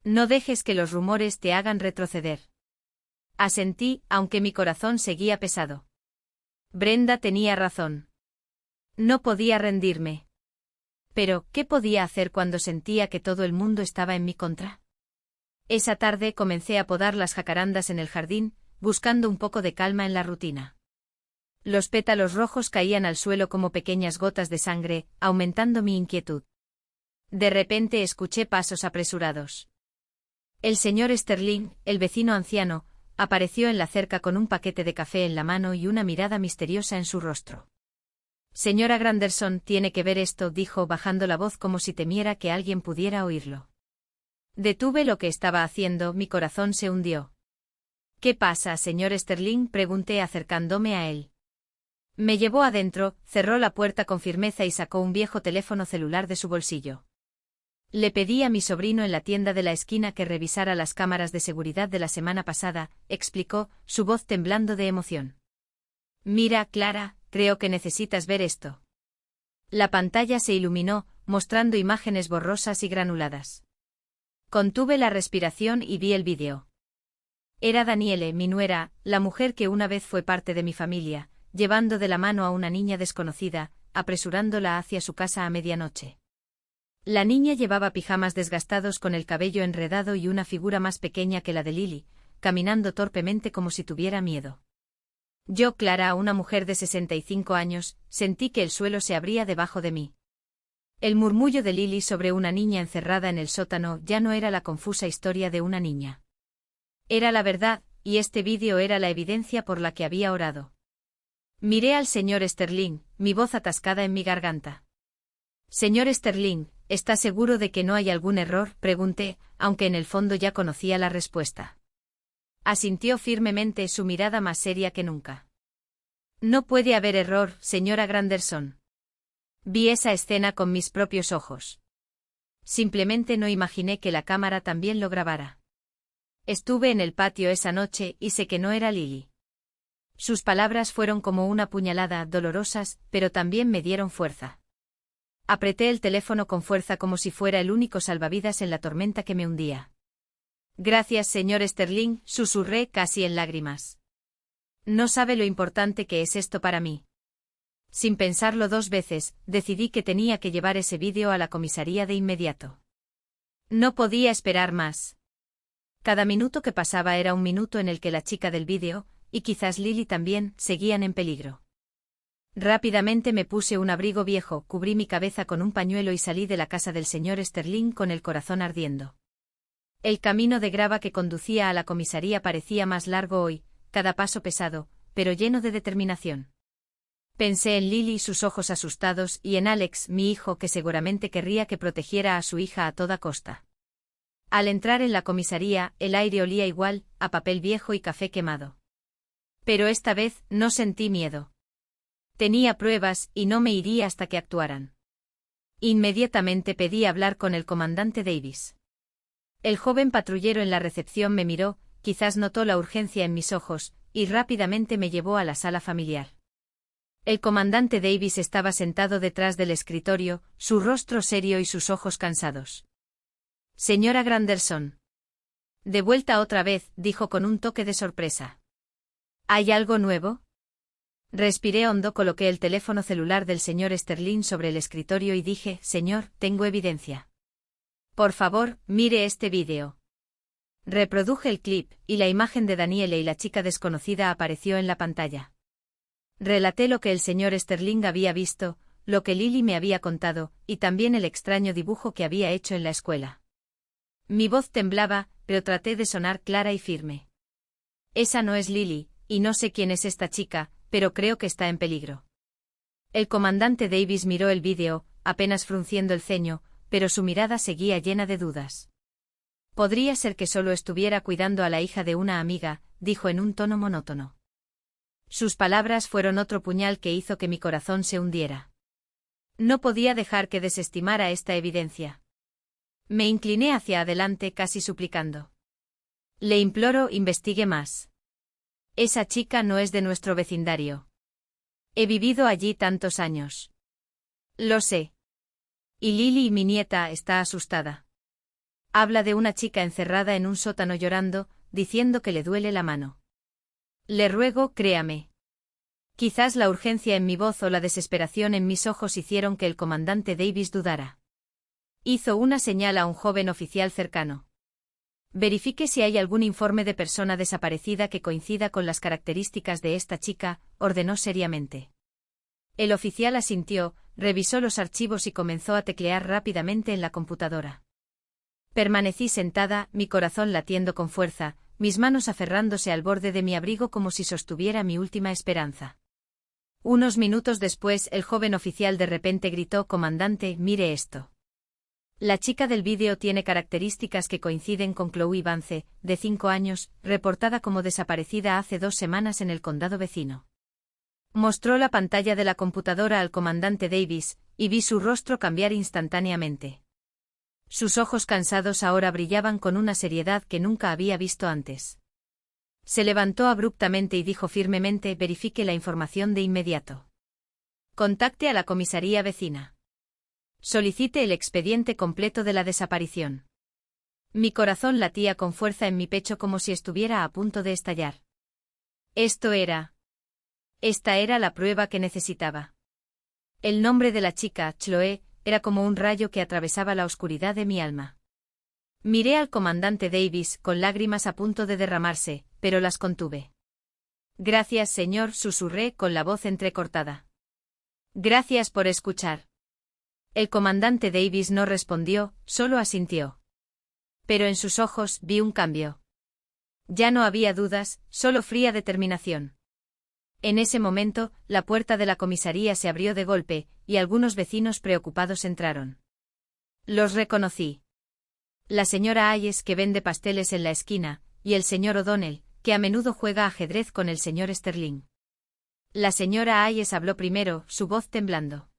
No dejes que los rumores te hagan retroceder. Asentí, aunque mi corazón seguía pesado. Brenda tenía razón. No podía rendirme. Pero, ¿qué podía hacer cuando sentía que todo el mundo estaba en mi contra? Esa tarde comencé a podar las jacarandas en el jardín, buscando un poco de calma en la rutina. Los pétalos rojos caían al suelo como pequeñas gotas de sangre, aumentando mi inquietud. De repente escuché pasos apresurados. El señor Sterling, el vecino anciano, apareció en la cerca con un paquete de café en la mano y una mirada misteriosa en su rostro. Señora Granderson, tiene que ver esto, dijo bajando la voz como si temiera que alguien pudiera oírlo. Detuve lo que estaba haciendo, mi corazón se hundió. ¿Qué pasa, señor Sterling?, pregunté acercándome a él. Me llevó adentro, cerró la puerta con firmeza y sacó un viejo teléfono celular de su bolsillo. Le pedí a mi sobrino en la tienda de la esquina que revisara las cámaras de seguridad de la semana pasada, explicó, su voz temblando de emoción. Mira, Clara, creo que necesitas ver esto. La pantalla se iluminó, mostrando imágenes borrosas y granuladas. Contuve la respiración y vi el vídeo. Era Daniele, mi nuera, la mujer que una vez fue parte de mi familia, llevando de la mano a una niña desconocida, apresurándola hacia su casa a medianoche. La niña llevaba pijamas desgastados con el cabello enredado y una figura más pequeña que la de Lily, caminando torpemente como si tuviera miedo. Yo, Clara, una mujer de 65 años, sentí que el suelo se abría debajo de mí. El murmullo de Lily sobre una niña encerrada en el sótano ya no era la confusa historia de una niña. Era la verdad, y este vídeo era la evidencia por la que había orado. Miré al señor Sterling, mi voz atascada en mi garganta. Señor Sterling, ¿está seguro de que no hay algún error?, pregunté, aunque en el fondo ya conocía la respuesta. Asintió firmemente, su mirada más seria que nunca. No puede haber error, señora Granderson. Vi esa escena con mis propios ojos. Simplemente no imaginé que la cámara también lo grabara. Estuve en el patio esa noche y sé que no era Lily. Sus palabras fueron como una puñalada, dolorosas, pero también me dieron fuerza. Apreté el teléfono con fuerza como si fuera el único salvavidas en la tormenta que me hundía. Gracias, señor Sterling, susurré casi en lágrimas. No sabe lo importante que es esto para mí. Sin pensarlo 2 veces, decidí que tenía que llevar ese vídeo a la comisaría de inmediato. No podía esperar más. Cada minuto que pasaba era un minuto en el que la chica del vídeo, y quizás Lily también, seguían en peligro. Rápidamente me puse un abrigo viejo, cubrí mi cabeza con un pañuelo y salí de la casa del señor Sterling con el corazón ardiendo. El camino de grava que conducía a la comisaría parecía más largo hoy, cada paso pesado, pero lleno de determinación. Pensé en Lily y sus ojos asustados y en Alex, mi hijo, que seguramente querría que protegiera a su hija a toda costa. Al entrar en la comisaría, el aire olía igual, a papel viejo y café quemado. Pero esta vez no sentí miedo. Tenía pruebas y no me iría hasta que actuaran. Inmediatamente pedí hablar con el comandante Davis. El joven patrullero en la recepción me miró, quizás notó la urgencia en mis ojos, y rápidamente me llevó a la sala familiar. El comandante Davis estaba sentado detrás del escritorio, su rostro serio y sus ojos cansados. Señora Granderson. De vuelta otra vez, dijo con un toque de sorpresa. ¿Hay algo nuevo? Respiré hondo, coloqué el teléfono celular del señor Sterling sobre el escritorio y dije, señor, tengo evidencia. Por favor, mire este vídeo. Reproduje el clip, y la imagen de Danielle y la chica desconocida apareció en la pantalla. Relaté lo que el señor Sterling había visto, lo que Lily me había contado, y también el extraño dibujo que había hecho en la escuela. Mi voz temblaba, pero traté de sonar clara y firme. Esa no es Lily, y no sé quién es esta chica, pero creo que está en peligro. El comandante Davis miró el vídeo, apenas frunciendo el ceño, pero su mirada seguía llena de dudas. Podría ser que solo estuviera cuidando a la hija de una amiga, dijo en un tono monótono. Sus palabras fueron otro puñal que hizo que mi corazón se hundiera. No podía dejar que desestimara esta evidencia. Me incliné hacia adelante casi suplicando. Le imploro, investigue más. Esa chica no es de nuestro vecindario. He vivido allí tantos años. Lo sé. Y Lily, mi nieta, está asustada. Habla de una chica encerrada en un sótano llorando, diciendo que le duele la mano. Le ruego, créame. Quizás la urgencia en mi voz o la desesperación en mis ojos hicieron que el comandante Davis dudara. Hizo una señal a un joven oficial cercano. Verifique si hay algún informe de persona desaparecida que coincida con las características de esta chica, ordenó seriamente. El oficial asintió, revisó los archivos y comenzó a teclear rápidamente en la computadora. Permanecí sentada, mi corazón latiendo con fuerza, mis manos aferrándose al borde de mi abrigo como si sostuviera mi última esperanza. Unos minutos después, el joven oficial de repente gritó: «Comandante, mire esto». La chica del vídeo tiene características que coinciden con Chloe Vance, de 5 años, reportada como desaparecida hace 2 semanas en el condado vecino. Mostró la pantalla de la computadora al comandante Davis, y vi su rostro cambiar instantáneamente. Sus ojos cansados ahora brillaban con una seriedad que nunca había visto antes. Se levantó abruptamente y dijo firmemente: «Verifique la información de inmediato. Contacte a la comisaría vecina. Solicite el expediente completo de la desaparición». Mi corazón latía con fuerza en mi pecho como si estuviera a punto de estallar. Esta era la prueba que necesitaba. El nombre de la chica, Chloe, era como un rayo que atravesaba la oscuridad de mi alma. Miré al comandante Davis, con lágrimas a punto de derramarse, pero las contuve. «Gracias, señor», susurré con la voz entrecortada. «Gracias por escuchar». El comandante Davis no respondió, solo asintió. Pero en sus ojos vi un cambio. Ya no había dudas, solo fría determinación. En ese momento, la puerta de la comisaría se abrió de golpe, y algunos vecinos preocupados entraron. Los reconocí. La señora Hayes, que vende pasteles en la esquina, y el señor O'Donnell, que a menudo juega ajedrez con el señor Sterling. La señora Hayes habló primero, su voz temblando.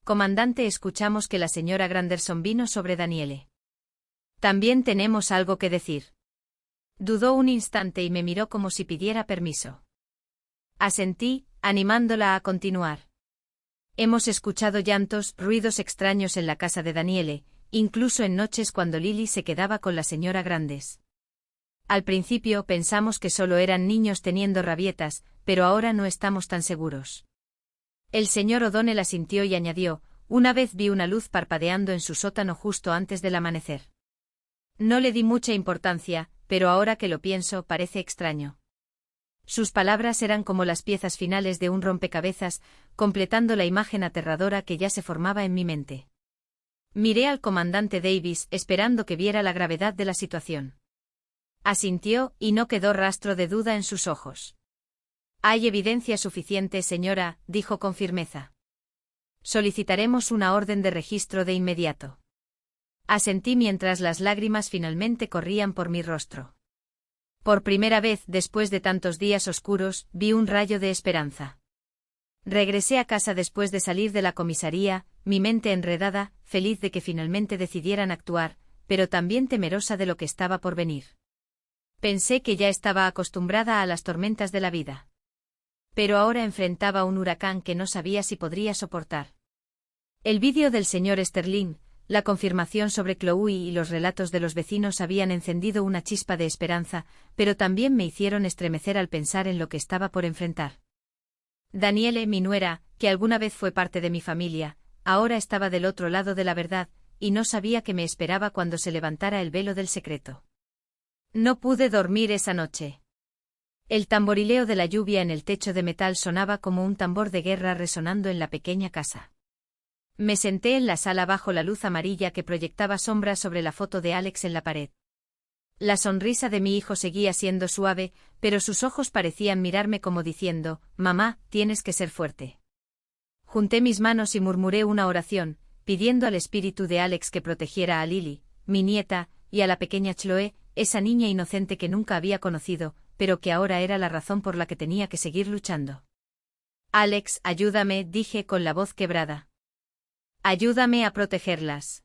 Comandante, escuchamos que la señora Granderson vino sobre Daniele. También tenemos algo que decir. Dudó un instante y me miró como si pidiera permiso. Asentí, animándola a continuar. Hemos escuchado llantos, ruidos extraños en la casa de Daniele, incluso en noches cuando Lily se quedaba con la señora Grandes. Al principio pensamos que solo eran niños teniendo rabietas, pero ahora no estamos tan seguros. El señor O'Donnell asintió y añadió: una vez vi una luz parpadeando en su sótano justo antes del amanecer. No le di mucha importancia, pero ahora que lo pienso parece extraño. Sus palabras eran como las piezas finales de un rompecabezas, completando la imagen aterradora que ya se formaba en mi mente. Miré al comandante Davis esperando que viera la gravedad de la situación. Asintió, y no quedó rastro de duda en sus ojos. Hay evidencia suficiente, señora, dijo con firmeza. Solicitaremos una orden de registro de inmediato. Asentí mientras las lágrimas finalmente corrían por mi rostro. Por primera vez después de tantos días oscuros, vi un rayo de esperanza. Regresé a casa después de salir de la comisaría, mi mente enredada, feliz de que finalmente decidieran actuar, pero también temerosa de lo que estaba por venir. Pensé que ya estaba acostumbrada a las tormentas de la vida. Pero ahora enfrentaba un huracán que no sabía si podría soportar. El vídeo del señor Sterling, la confirmación sobre Chloe y los relatos de los vecinos habían encendido una chispa de esperanza, pero también me hicieron estremecer al pensar en lo que estaba por enfrentar. Daniele, mi nuera, que alguna vez fue parte de mi familia, ahora estaba del otro lado de la verdad, y no sabía qué me esperaba cuando se levantara el velo del secreto. No pude dormir esa noche. El tamborileo de la lluvia en el techo de metal sonaba como un tambor de guerra resonando en la pequeña casa. Me senté en la sala bajo la luz amarilla que proyectaba sombras sobre la foto de Alex en la pared. La sonrisa de mi hijo seguía siendo suave, pero sus ojos parecían mirarme como diciendo: mamá, tienes que ser fuerte. Junté mis manos y murmuré una oración, pidiendo al espíritu de Alex que protegiera a Lily, mi nieta, y a la pequeña Chloe, esa niña inocente que nunca había conocido, pero que ahora era la razón por la que tenía que seguir luchando. Alex, ayúdame, dije con la voz quebrada. Ayúdame a protegerlas.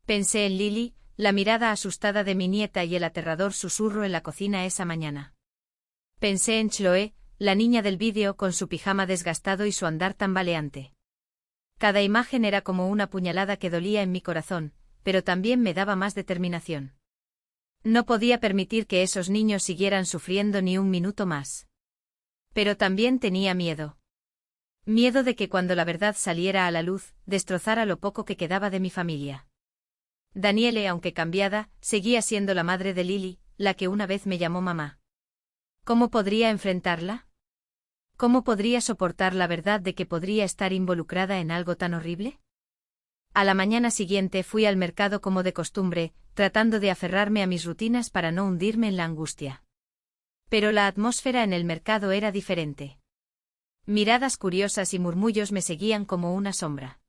Pensé en Lily, la mirada asustada de mi nieta y el aterrador susurro en la cocina esa mañana. Pensé en Chloe, la niña del vídeo con su pijama desgastado y su andar tambaleante. Cada imagen era como una puñalada que dolía en mi corazón, pero también me daba más determinación. No podía permitir que esos niños siguieran sufriendo ni un minuto más. Pero también tenía miedo. Miedo de que cuando la verdad saliera a la luz, destrozara lo poco que quedaba de mi familia. Daniele, aunque cambiada, seguía siendo la madre de Lily, la que una vez me llamó mamá. ¿Cómo podría enfrentarla? ¿Cómo podría soportar la verdad de que podría estar involucrada en algo tan horrible? A la mañana siguiente fui al mercado como de costumbre, tratando de aferrarme a mis rutinas para no hundirme en la angustia. Pero la atmósfera en el mercado era diferente. Miradas curiosas y murmullos me seguían como una sombra.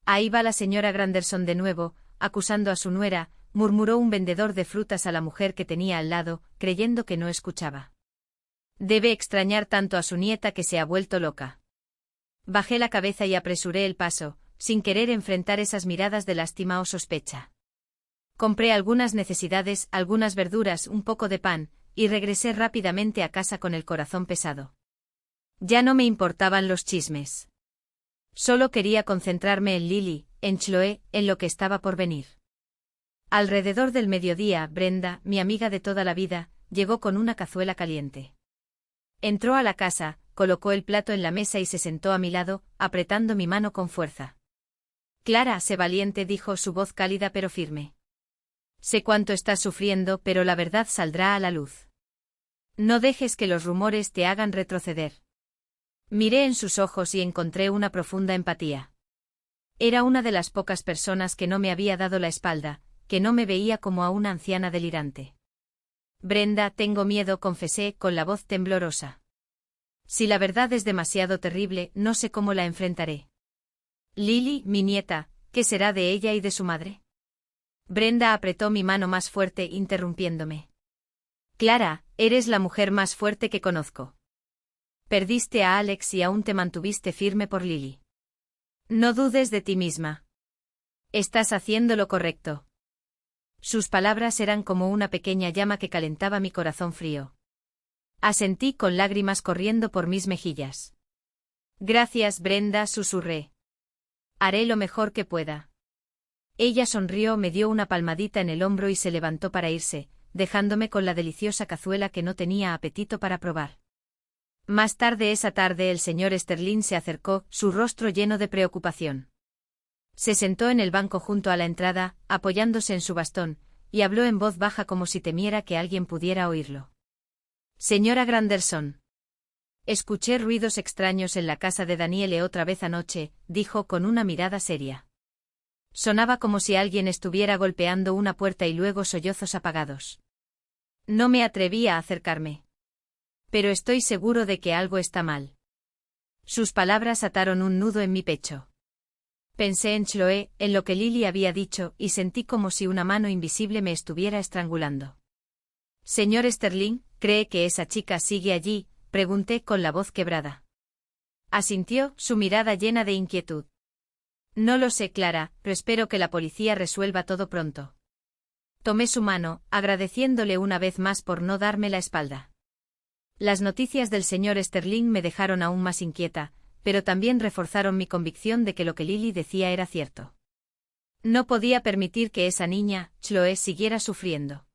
Ahí va la señora Granderson de nuevo, acusando a su nuera, murmuró un vendedor de frutas a la mujer que tenía al lado, creyendo que no escuchaba. Debe extrañar tanto a su nieta que se ha vuelto loca. Bajé la cabeza y apresuré el paso, sin querer enfrentar esas miradas de lástima o sospecha. Compré algunas necesidades, algunas verduras, un poco de pan, y regresé rápidamente a casa con el corazón pesado. Ya no me importaban los chismes. Solo quería concentrarme en Lily, en Chloe, en lo que estaba por venir. Alrededor del mediodía, Brenda, mi amiga de toda la vida, llegó con una cazuela caliente. Entró a la casa, colocó el plato en la mesa y se sentó a mi lado, apretando mi mano con fuerza. Clara, sé valiente, dijo su voz cálida pero firme. Sé cuánto estás sufriendo, pero la verdad saldrá a la luz. No dejes que los rumores te hagan retroceder. Miré en sus ojos y encontré una profunda empatía. Era una de las pocas personas que no me había dado la espalda, que no me veía como a una anciana delirante. Brenda, tengo miedo, confesé con la voz temblorosa. Si la verdad es demasiado terrible, no sé cómo la enfrentaré. Lily, mi nieta, ¿qué será de ella y de su madre? Brenda apretó mi mano más fuerte, interrumpiéndome. Clara, eres la mujer más fuerte que conozco. Perdiste a Alex y aún te mantuviste firme por Lily. No dudes de ti misma. Estás haciendo lo correcto. Sus palabras eran como una pequeña llama que calentaba mi corazón frío. Asentí con lágrimas corriendo por mis mejillas. Gracias, Brenda, susurré. Haré lo mejor que pueda. Ella sonrió, me dio una palmadita en el hombro y se levantó para irse, dejándome con la deliciosa cazuela que no tenía apetito para probar. Más tarde esa tarde el señor Sterling se acercó, su rostro lleno de preocupación. Se sentó en el banco junto a la entrada, apoyándose en su bastón, y habló en voz baja como si temiera que alguien pudiera oírlo. Señora Granderson. Escuché ruidos extraños en la casa de Daniele otra vez anoche, dijo con una mirada seria. Sonaba como si alguien estuviera golpeando una puerta y luego sollozos apagados. No me atreví a acercarme. Pero estoy seguro de que algo está mal. Sus palabras ataron un nudo en mi pecho. Pensé en Chloe, en lo que Lily había dicho, y sentí como si una mano invisible me estuviera estrangulando. Señor Sterling, ¿cree que esa chica sigue allí?, pregunté con la voz quebrada. Asintió, su mirada llena de inquietud. No lo sé, Clara, pero espero que la policía resuelva todo pronto. Tomé su mano, agradeciéndole una vez más por no darme la espalda. Las noticias del señor Sterling me dejaron aún más inquieta, pero también reforzaron mi convicción de que lo que Lily decía era cierto. No podía permitir que esa niña, Chloe, siguiera sufriendo.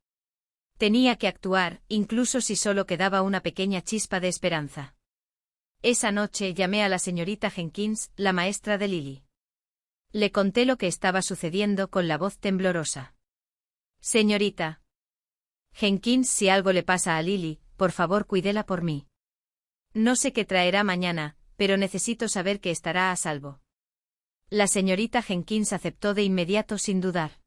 Tenía que actuar, incluso si solo quedaba una pequeña chispa de esperanza. Esa noche llamé a la señorita Jenkins, la maestra de Lily. Le conté lo que estaba sucediendo con la voz temblorosa. Señorita Jenkins, si algo le pasa a Lily, por favor cuídela por mí. No sé qué traerá mañana, pero necesito saber que estará a salvo. La señorita Jenkins aceptó de inmediato sin dudar.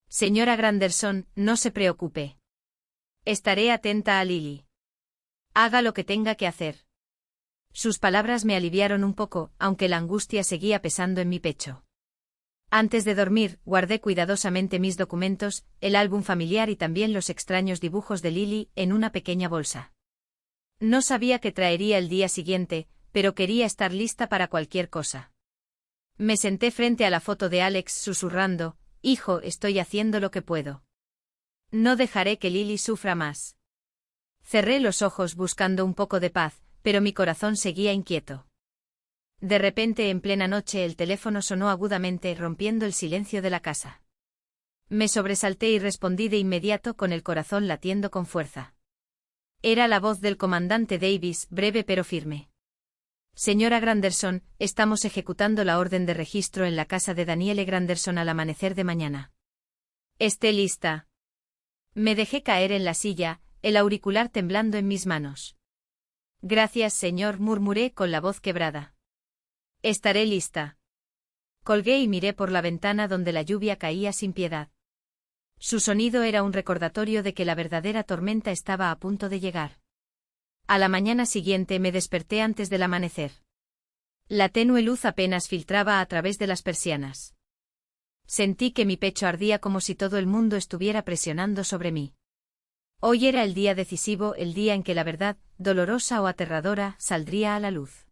Señora Granderson, no se preocupe. Estaré atenta a Lily. Haga lo que tenga que hacer. Sus palabras me aliviaron un poco, aunque la angustia seguía pesando en mi pecho. Antes de dormir, guardé cuidadosamente mis documentos, el álbum familiar y también los extraños dibujos de Lily en una pequeña bolsa. No sabía qué traería el día siguiente, pero quería estar lista para cualquier cosa. Me senté frente a la foto de Alex susurrando, «Hijo, estoy haciendo lo que puedo. No dejaré que Lily sufra más». Cerré los ojos buscando un poco de paz, pero mi corazón seguía inquieto. De repente, en plena noche, el teléfono sonó agudamente, rompiendo el silencio de la casa. Me sobresalté y respondí de inmediato con el corazón latiendo con fuerza. Era la voz del comandante Davis, breve pero firme. Señora Granderson, estamos ejecutando la orden de registro en la casa de Daniele Granderson al amanecer de mañana. ¿Esté lista? Me dejé caer en la silla, el auricular temblando en mis manos. Gracias, señor, murmuré con la voz quebrada. Estaré lista. Colgué y miré por la ventana donde la lluvia caía sin piedad. Su sonido era un recordatorio de que la verdadera tormenta estaba a punto de llegar. A la mañana siguiente me desperté antes del amanecer. La tenue luz apenas filtraba a través de las persianas. Sentí que mi pecho ardía como si todo el mundo estuviera presionando sobre mí. Hoy era el día decisivo, el día en que la verdad, dolorosa o aterradora, saldría a la luz.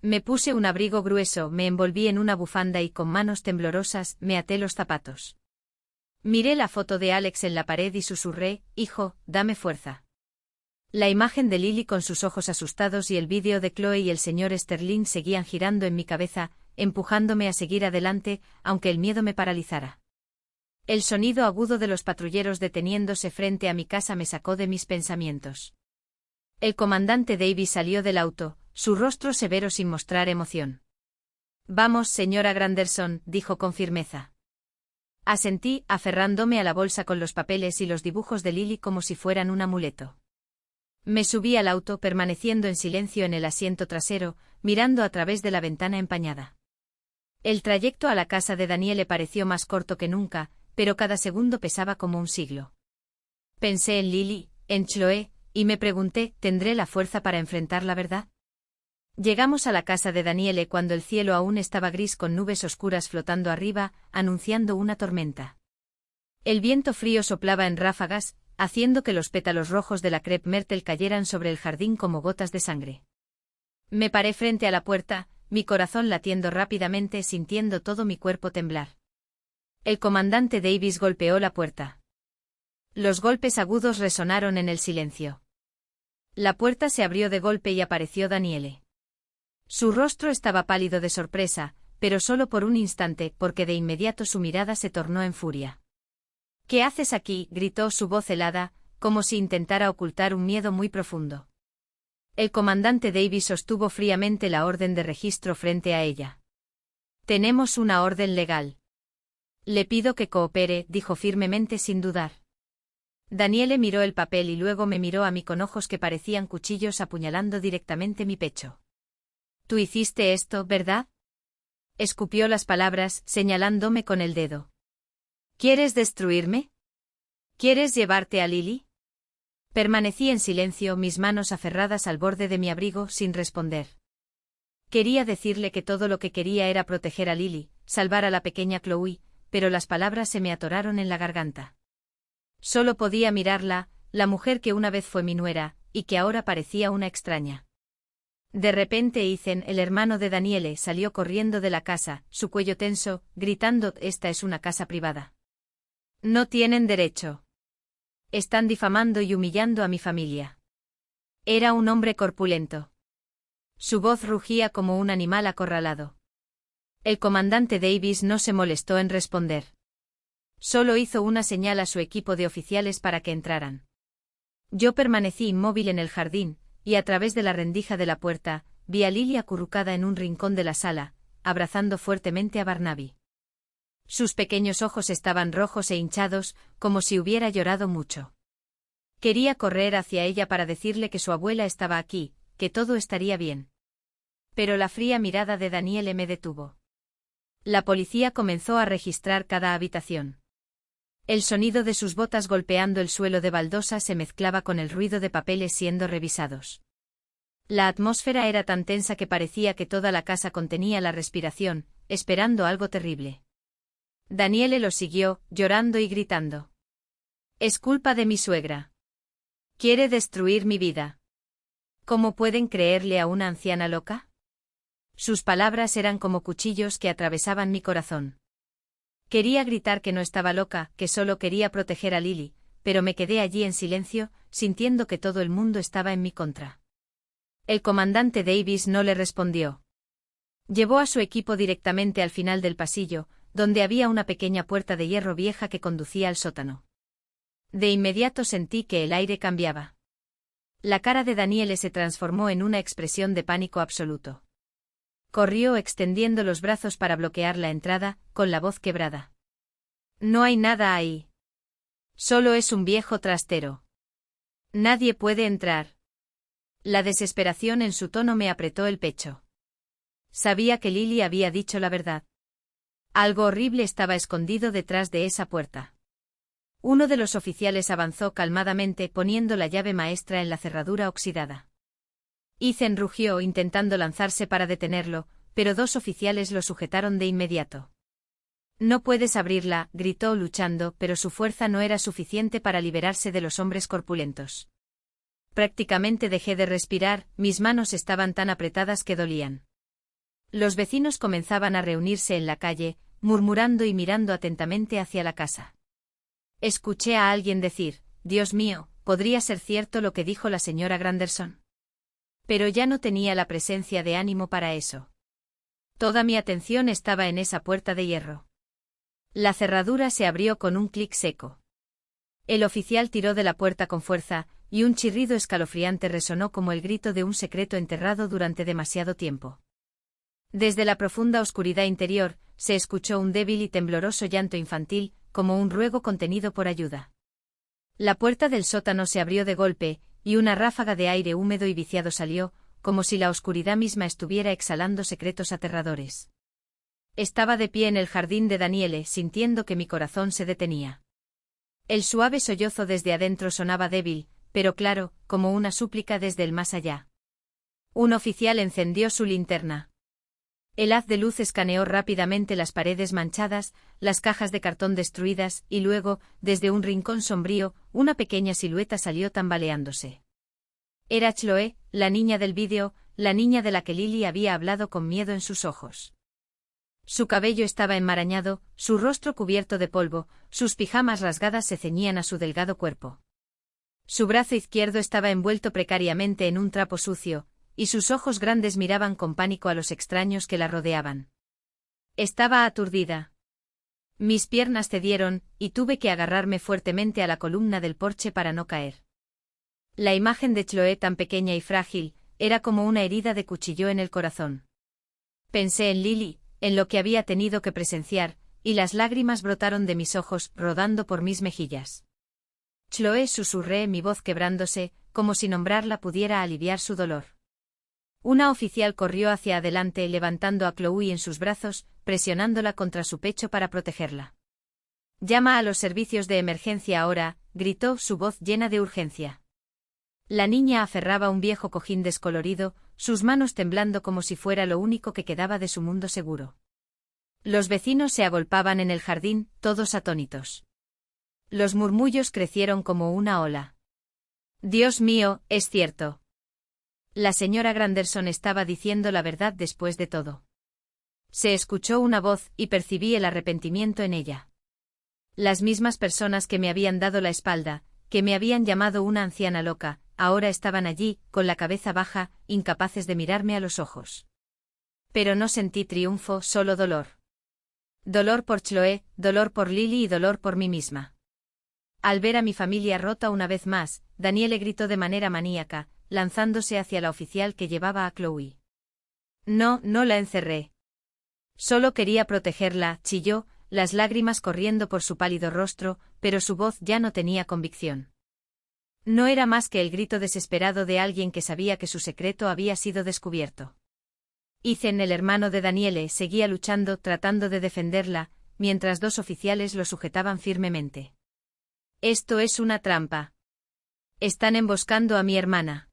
Me puse un abrigo grueso, me envolví en una bufanda y con manos temblorosas me até los zapatos. Miré la foto de Alex en la pared y susurré, «Hijo, dame fuerza». La imagen de Lily con sus ojos asustados y el vídeo de Chloe y el señor Sterling seguían girando en mi cabeza, empujándome a seguir adelante, aunque el miedo me paralizara. El sonido agudo de los patrulleros deteniéndose frente a mi casa me sacó de mis pensamientos. El comandante Davis salió del auto, su rostro severo sin mostrar emoción. «Vamos, señora Granderson», dijo con firmeza. Asentí, aferrándome a la bolsa con los papeles y los dibujos de Lily como si fueran un amuleto. Me subí al auto, permaneciendo en silencio en el asiento trasero, mirando a través de la ventana empañada. El trayecto a la casa de Daniele pareció más corto que nunca, pero cada segundo pesaba como un siglo. Pensé en Lily, en Chloe, y me pregunté, ¿tendré la fuerza para enfrentar la verdad? Llegamos a la casa de Daniele cuando el cielo aún estaba gris con nubes oscuras flotando arriba, anunciando una tormenta. El viento frío soplaba en ráfagas, haciendo que los pétalos rojos de la crêpe myrtle cayeran sobre el jardín como gotas de sangre. Me paré frente a la puerta, mi corazón latiendo rápidamente, sintiendo todo mi cuerpo temblar. El comandante Davis golpeó la puerta. Los golpes agudos resonaron en el silencio. La puerta se abrió de golpe y apareció Daniele. Su rostro estaba pálido de sorpresa, pero solo por un instante, porque de inmediato su mirada se tornó en furia. «¿Qué haces aquí?», gritó su voz helada, como si intentara ocultar un miedo muy profundo. El comandante Davis sostuvo fríamente la orden de registro frente a ella. «Tenemos una orden legal. Le pido que coopere», dijo firmemente sin dudar. Daniele miró el papel y luego me miró a mí con ojos que parecían cuchillos apuñalando directamente mi pecho. «Tú hiciste esto, ¿verdad?», escupió las palabras, señalándome con el dedo. «¿Quieres destruirme? ¿Quieres llevarte a Lily?». Permanecí en silencio, mis manos aferradas al borde de mi abrigo, sin responder. Quería decirle que todo lo que quería era proteger a Lily, salvar a la pequeña Chloe, pero las palabras se me atoraron en la garganta. Solo podía mirarla, la mujer que una vez fue mi nuera, y que ahora parecía una extraña. De repente Ethan, el hermano de Daniele, salió corriendo de la casa, su cuello tenso, gritando: «Esta es una casa privada. No tienen derecho. Están difamando y humillando a mi familia». Era un hombre corpulento. Su voz rugía como un animal acorralado. El comandante Davis no se molestó en responder. Solo hizo una señal a su equipo de oficiales para que entraran. Yo permanecí inmóvil en el jardín, y a través de la rendija de la puerta, vi a Lily acurrucada en un rincón de la sala, abrazando fuertemente a Barnaby. Sus pequeños ojos estaban rojos e hinchados, como si hubiera llorado mucho. Quería correr hacia ella para decirle que su abuela estaba aquí, que todo estaría bien. Pero la fría mirada de Daniele me detuvo. La policía comenzó a registrar cada habitación. El sonido de sus botas golpeando el suelo de baldosa se mezclaba con el ruido de papeles siendo revisados. La atmósfera era tan tensa que parecía que toda la casa contenía la respiración, esperando algo terrible. Daniele lo siguió, llorando y gritando. «Es culpa de mi suegra. Quiere destruir mi vida. ¿Cómo pueden creerle a una anciana loca?». Sus palabras eran como cuchillos que atravesaban mi corazón. Quería gritar que no estaba loca, que solo quería proteger a Lily, pero me quedé allí en silencio, sintiendo que todo el mundo estaba en mi contra. El comandante Davis no le respondió. Llevó a su equipo directamente al final del pasillo, donde había una pequeña puerta de hierro vieja que conducía al sótano. De inmediato sentí que el aire cambiaba. La cara de Daniele se transformó en una expresión de pánico absoluto. Corrió extendiendo los brazos para bloquear la entrada, con la voz quebrada. «No hay nada ahí. Solo es un viejo trastero. Nadie puede entrar». La desesperación en su tono me apretó el pecho. Sabía que Lily había dicho la verdad. Algo horrible estaba escondido detrás de esa puerta. Uno de los oficiales avanzó calmadamente poniendo la llave maestra en la cerradura oxidada. Ethan rugió intentando lanzarse para detenerlo, pero dos oficiales lo sujetaron de inmediato. «No puedes abrirla», gritó luchando, pero su fuerza no era suficiente para liberarse de los hombres corpulentos. Prácticamente dejé de respirar, mis manos estaban tan apretadas que dolían. Los vecinos comenzaban a reunirse en la calle, murmurando y mirando atentamente hacia la casa. Escuché a alguien decir: «Dios mío, ¿podría ser cierto lo que dijo la señora Granderson?». Pero ya no tenía la presencia de ánimo para eso. Toda mi atención estaba en esa puerta de hierro. La cerradura se abrió con un clic seco. El oficial tiró de la puerta con fuerza, y un chirrido escalofriante resonó como el grito de un secreto enterrado durante demasiado tiempo. Desde la profunda oscuridad interior, se escuchó un débil y tembloroso llanto infantil, como un ruego contenido por ayuda. La puerta del sótano se abrió de golpe, y una ráfaga de aire húmedo y viciado salió, como si la oscuridad misma estuviera exhalando secretos aterradores. Estaba de pie en el jardín de Daniele, sintiendo que mi corazón se detenía. El suave sollozo desde adentro sonaba débil, pero claro, como una súplica desde el más allá. Un oficial encendió su linterna. El haz de luz escaneó rápidamente las paredes manchadas, las cajas de cartón destruidas, y luego, desde un rincón sombrío, una pequeña silueta salió tambaleándose. Era Chloe, la niña del vídeo, la niña de la que Lily había hablado con miedo en sus ojos. Su cabello estaba enmarañado, su rostro cubierto de polvo, sus pijamas rasgadas se ceñían a su delgado cuerpo. Su brazo izquierdo estaba envuelto precariamente en un trapo sucio, y sus ojos grandes miraban con pánico a los extraños que la rodeaban. Estaba aturdida. Mis piernas cedieron, y tuve que agarrarme fuertemente a la columna del porche para no caer. La imagen de Chloe tan pequeña y frágil, era como una herida de cuchillo en el corazón. Pensé en Lily, en lo que había tenido que presenciar, y las lágrimas brotaron de mis ojos, rodando por mis mejillas. Chloe, susurré, mi voz quebrándose, como si nombrarla pudiera aliviar su dolor. Una oficial corrió hacia adelante levantando a Chloe en sus brazos, presionándola contra su pecho para protegerla. «Llama a los servicios de emergencia ahora», gritó, su voz llena de urgencia. La niña aferraba un viejo cojín descolorido, sus manos temblando como si fuera lo único que quedaba de su mundo seguro. Los vecinos se agolpaban en el jardín, todos atónitos. Los murmullos crecieron como una ola. «Dios mío, es cierto». La señora Granderson estaba diciendo la verdad después de todo. Se escuchó una voz y percibí el arrepentimiento en ella. Las mismas personas que me habían dado la espalda, que me habían llamado una anciana loca, ahora estaban allí, con la cabeza baja, incapaces de mirarme a los ojos. Pero no sentí triunfo, solo dolor. Dolor por Chloe, dolor por Lily y dolor por mí misma. Al ver a mi familia rota una vez más, Daniele gritó de manera maníaca, lanzándose hacia la oficial que llevaba a Chloe. No, no la encerré. Solo quería protegerla, chilló, las lágrimas corriendo por su pálido rostro, pero su voz ya no tenía convicción. No era más que el grito desesperado de alguien que sabía que su secreto había sido descubierto. Ethan, el hermano de Daniele, seguía luchando, tratando de defenderla, mientras dos oficiales lo sujetaban firmemente. «Esto es una trampa. Están emboscando a mi hermana».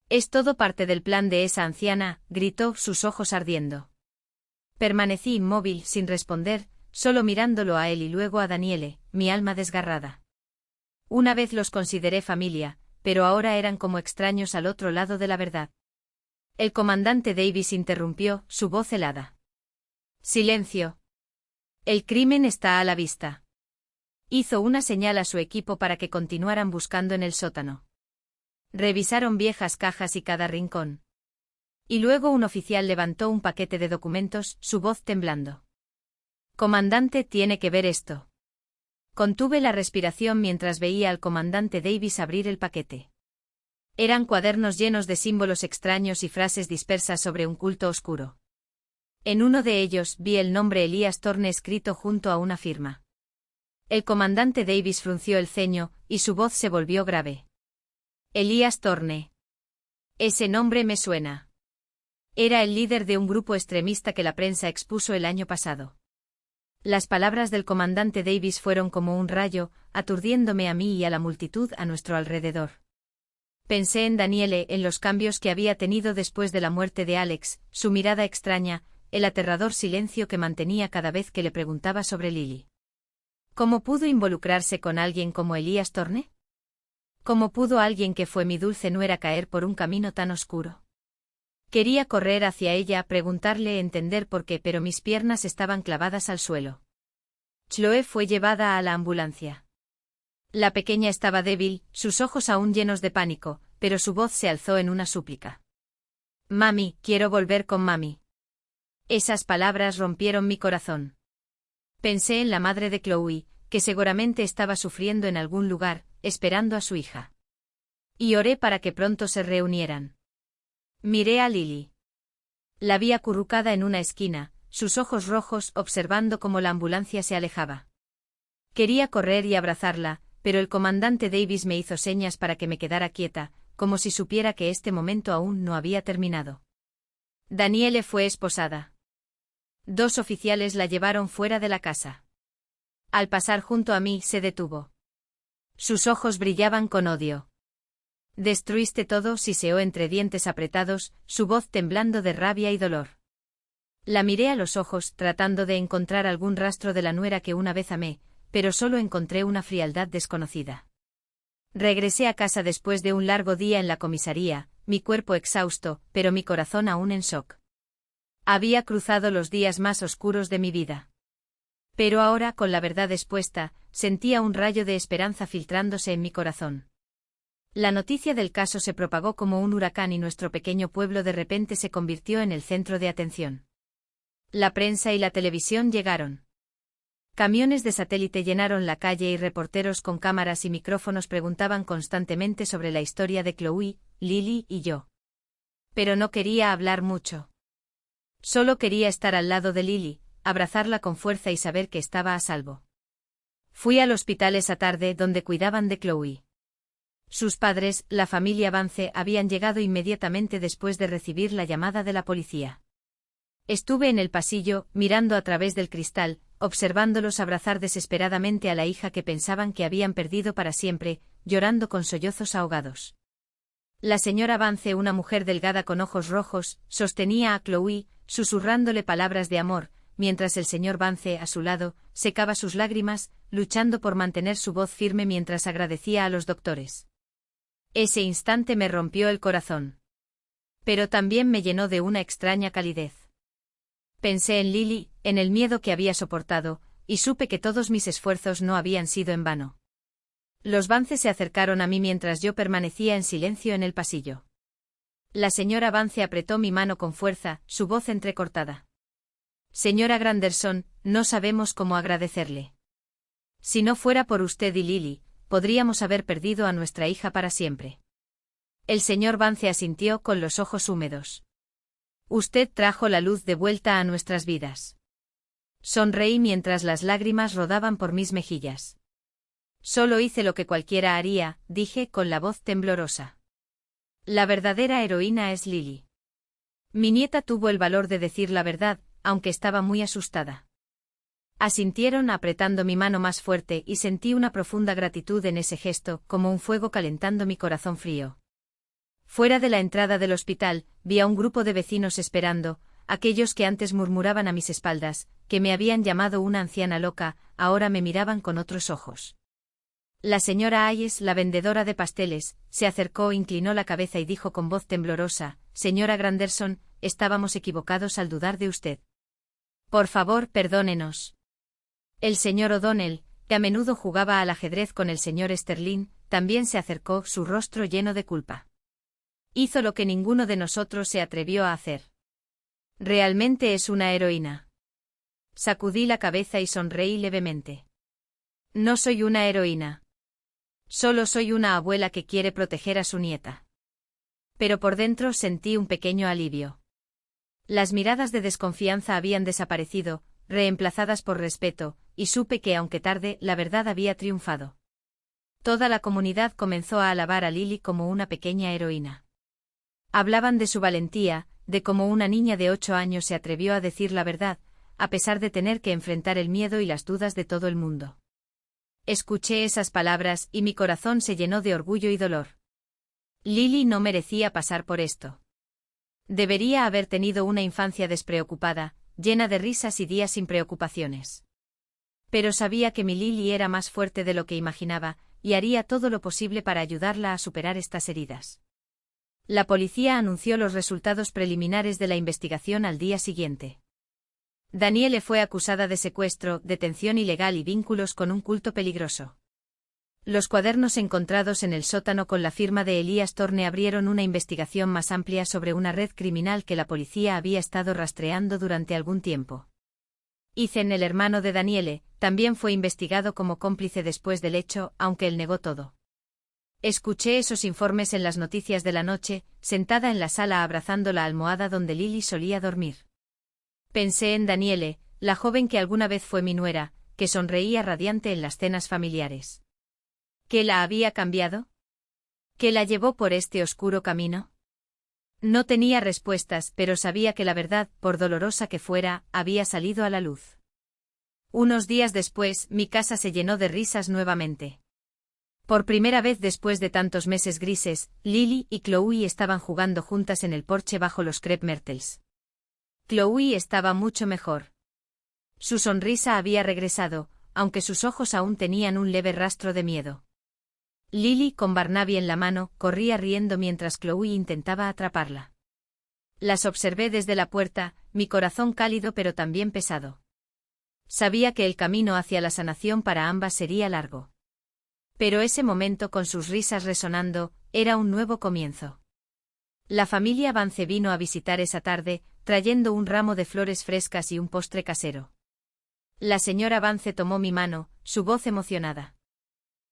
«Es todo parte del plan de esa anciana», gritó, sus ojos ardiendo. Permanecí inmóvil, sin responder, solo mirándolo a él y luego a Daniele, mi alma desgarrada. Una vez los consideré familia, pero ahora eran como extraños al otro lado de la verdad. El comandante Davis interrumpió, su voz helada. «Silencio. El crimen está a la vista». Hizo una señal a su equipo para que continuaran buscando en el sótano. Revisaron viejas cajas y cada rincón. Y luego un oficial levantó un paquete de documentos, su voz temblando. «Comandante, tiene que ver esto». Contuve la respiración mientras veía al comandante Davis abrir el paquete. Eran cuadernos llenos de símbolos extraños y frases dispersas sobre un culto oscuro. En uno de ellos vi el nombre Elias Thorne escrito junto a una firma. El comandante Davis frunció el ceño, y su voz se volvió grave. «Elias Thorne. Ese nombre me suena». Era el líder de un grupo extremista que la prensa expuso el año pasado. Las palabras del comandante Davis fueron como un rayo, aturdiéndome a mí y a la multitud a nuestro alrededor. Pensé en Daniele, en los cambios que había tenido después de la muerte de Alex, su mirada extraña, el aterrador silencio que mantenía cada vez que le preguntaba sobre Lily. ¿Cómo pudo involucrarse con alguien como Elias Thorne? ¿Cómo pudo alguien que fue mi dulce nuera caer por un camino tan oscuro? Quería correr hacia ella, preguntarle, entender por qué, pero mis piernas estaban clavadas al suelo. Chloe fue llevada a la ambulancia. La pequeña estaba débil, sus ojos aún llenos de pánico, pero su voz se alzó en una súplica. «Mami, quiero volver con mami». Esas palabras rompieron mi corazón. Pensé en la madre de Chloe, que seguramente estaba sufriendo en algún lugar, esperando a su hija. Y oré para que pronto se reunieran. Miré a Lily. La vi acurrucada en una esquina, sus ojos rojos, observando cómo la ambulancia se alejaba. Quería correr y abrazarla, pero el comandante Davis me hizo señas para que me quedara quieta, como si supiera que este momento aún no había terminado. Daniele fue esposada. 2 oficiales la llevaron fuera de la casa. Al pasar junto a mí, se detuvo. Sus ojos brillaban con odio. «Destruiste todo», siseó entre dientes apretados, su voz temblando de rabia y dolor. La miré a los ojos, tratando de encontrar algún rastro de la nuera que una vez amé, pero solo encontré una frialdad desconocida. Regresé a casa después de un largo día en la comisaría, mi cuerpo exhausto, pero mi corazón aún en shock. Había cruzado los días más oscuros de mi vida. Pero ahora, con la verdad expuesta, sentía un rayo de esperanza filtrándose en mi corazón. La noticia del caso se propagó como un huracán y nuestro pequeño pueblo de repente se convirtió en el centro de atención. La prensa y la televisión llegaron. Camiones de satélite llenaron la calle y reporteros con cámaras y micrófonos preguntaban constantemente sobre la historia de Chloe, Lily y yo. Pero no quería hablar mucho. Solo quería estar al lado de Lily, abrazarla con fuerza y saber que estaba a salvo. Fui al hospital esa tarde donde cuidaban de Chloe. Sus padres, la familia Vance, habían llegado inmediatamente después de recibir la llamada de la policía. Estuve en el pasillo, mirando a través del cristal, observándolos abrazar desesperadamente a la hija que pensaban que habían perdido para siempre, llorando con sollozos ahogados. La señora Vance, una mujer delgada con ojos rojos, sostenía a Chloe, susurrándole palabras de amor, mientras el señor Vance, a su lado, secaba sus lágrimas, luchando por mantener su voz firme mientras agradecía a los doctores. Ese instante me rompió el corazón. Pero también me llenó de una extraña calidez. Pensé en Lily, en el miedo que había soportado, y supe que todos mis esfuerzos no habían sido en vano. Los Vance se acercaron a mí mientras yo permanecía en silencio en el pasillo. La señora Vance apretó mi mano con fuerza, su voz entrecortada. Señora Granderson, no sabemos cómo agradecerle. Si no fuera por usted y Lily, podríamos haber perdido a nuestra hija para siempre. El señor Vance asintió con los ojos húmedos. Usted trajo la luz de vuelta a nuestras vidas. Sonreí mientras las lágrimas rodaban por mis mejillas. Solo hice lo que cualquiera haría, dije con la voz temblorosa. La verdadera heroína es Lily. Mi nieta tuvo el valor de decir la verdad, aunque estaba muy asustada. Asintieron apretando mi mano más fuerte y sentí una profunda gratitud en ese gesto, como un fuego calentando mi corazón frío. Fuera de la entrada del hospital, vi a un grupo de vecinos esperando, aquellos que antes murmuraban a mis espaldas, que me habían llamado una anciana loca, ahora me miraban con otros ojos. La señora Hayes, la vendedora de pasteles, se acercó, inclinó la cabeza y dijo con voz temblorosa: Señora Granderson, estábamos equivocados al dudar de usted. Por favor, perdónenos. El señor O'Donnell, que a menudo jugaba al ajedrez con el señor Sterling, también se acercó, su rostro lleno de culpa. Hizo lo que ninguno de nosotros se atrevió a hacer. Realmente es una heroína. Sacudí la cabeza y sonreí levemente. No soy una heroína. Solo soy una abuela que quiere proteger a su nieta. Pero por dentro sentí un pequeño alivio. Las miradas de desconfianza habían desaparecido, reemplazadas por respeto, y supe que, aunque tarde, la verdad había triunfado. Toda la comunidad comenzó a alabar a Lily como una pequeña heroína. Hablaban de su valentía, de cómo una niña de 8 años se atrevió a decir la verdad, a pesar de tener que enfrentar el miedo y las dudas de todo el mundo. Escuché esas palabras y mi corazón se llenó de orgullo y dolor. Lily no merecía pasar por esto. Debería haber tenido una infancia despreocupada, llena de risas y días sin preocupaciones. Pero sabía que mi Lily era más fuerte de lo que imaginaba, y haría todo lo posible para ayudarla a superar estas heridas. La policía anunció los resultados preliminares de la investigación al día siguiente. Danielle fue acusada de secuestro, detención ilegal y vínculos con un culto peligroso. Los cuadernos encontrados en el sótano con la firma de Elias Thorne abrieron una investigación más amplia sobre una red criminal que la policía había estado rastreando durante algún tiempo. Ethan, el hermano de Danielle, también fue investigado como cómplice después del hecho, aunque él negó todo. Escuché esos informes en las noticias de la noche, sentada en la sala abrazando la almohada donde Lily solía dormir. Pensé en Danielle, la joven que alguna vez fue mi nuera, que sonreía radiante en las cenas familiares. ¿Qué la había cambiado? ¿Qué la llevó por este oscuro camino? No tenía respuestas, pero sabía que la verdad, por dolorosa que fuera, había salido a la luz. Unos días después, mi casa se llenó de risas nuevamente. Por primera vez después de tantos meses grises, Lily y Chloe estaban jugando juntas en el porche bajo los crepe myrtles. Chloe estaba mucho mejor. Su sonrisa había regresado, aunque sus ojos aún tenían un leve rastro de miedo. Lily, con Barnaby en la mano, corría riendo mientras Chloe intentaba atraparla. Las observé desde la puerta, mi corazón cálido pero también pesado. Sabía que el camino hacia la sanación para ambas sería largo. Pero ese momento con sus risas resonando, era un nuevo comienzo. La familia Vance vino a visitar esa tarde, trayendo un ramo de flores frescas y un postre casero. La señora Vance tomó mi mano, su voz emocionada.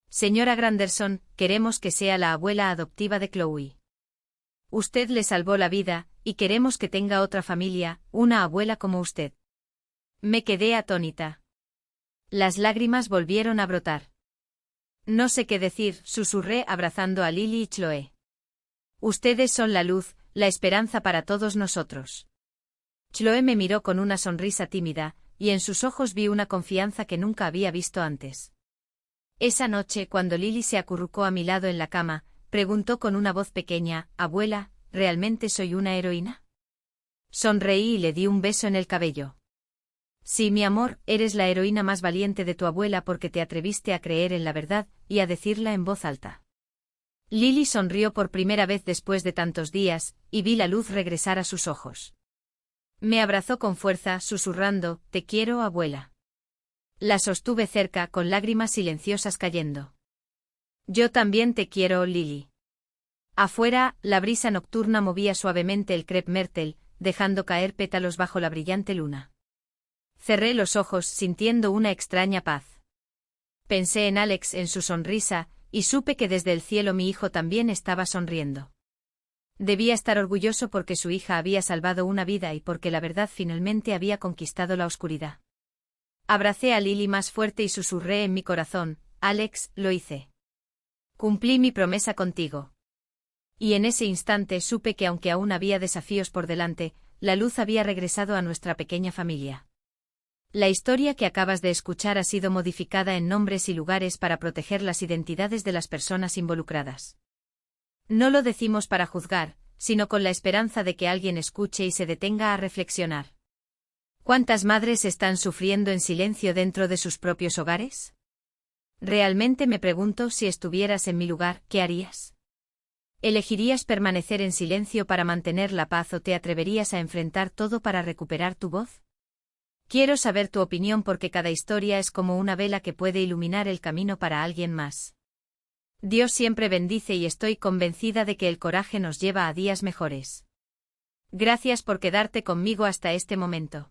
Señora Granderson, queremos que sea la abuela adoptiva de Chloe. Usted le salvó la vida, y queremos que tenga otra familia, una abuela como usted. Me quedé atónita. Las lágrimas volvieron a brotar. No sé qué decir, susurré abrazando a Lily y Chloe. Ustedes son la luz, la esperanza para todos nosotros. Chloe me miró con una sonrisa tímida, y en sus ojos vi una confianza que nunca había visto antes. Esa noche, cuando Lily se acurrucó a mi lado en la cama, preguntó con una voz pequeña, «Abuela, ¿realmente soy una heroína?» Sonreí y le di un beso en el cabello. Sí, mi amor, eres la heroína más valiente de tu abuela porque te atreviste a creer en la verdad, y a decirla en voz alta. Lily sonrió por primera vez después de tantos días, y vi la luz regresar a sus ojos. Me abrazó con fuerza, susurrando, «Te quiero, abuela». La sostuve cerca, con lágrimas silenciosas cayendo. Yo también te quiero, Lily. Afuera, la brisa nocturna movía suavemente el crêpe myrtle, dejando caer pétalos bajo la brillante luna. Cerré los ojos, sintiendo una extraña paz. Pensé en Alex, en su sonrisa, y supe que desde el cielo mi hijo también estaba sonriendo. Debía estar orgulloso porque su hija había salvado una vida y porque la verdad finalmente había conquistado la oscuridad. Abracé a Lily más fuerte y susurré en mi corazón, «Alex, lo hice. Cumplí mi promesa contigo». Y en ese instante supe que aunque aún había desafíos por delante, la luz había regresado a nuestra pequeña familia. La historia que acabas de escuchar ha sido modificada en nombres y lugares para proteger las identidades de las personas involucradas. No lo decimos para juzgar, sino con la esperanza de que alguien escuche y se detenga a reflexionar. ¿Cuántas madres están sufriendo en silencio dentro de sus propios hogares? Realmente me pregunto, si estuvieras en mi lugar, ¿qué harías? ¿Elegirías permanecer en silencio para mantener la paz o te atreverías a enfrentar todo para recuperar tu voz? Quiero saber tu opinión porque cada historia es como una vela que puede iluminar el camino para alguien más. Dios siempre bendice y estoy convencida de que el coraje nos lleva a días mejores. Gracias por quedarte conmigo hasta este momento.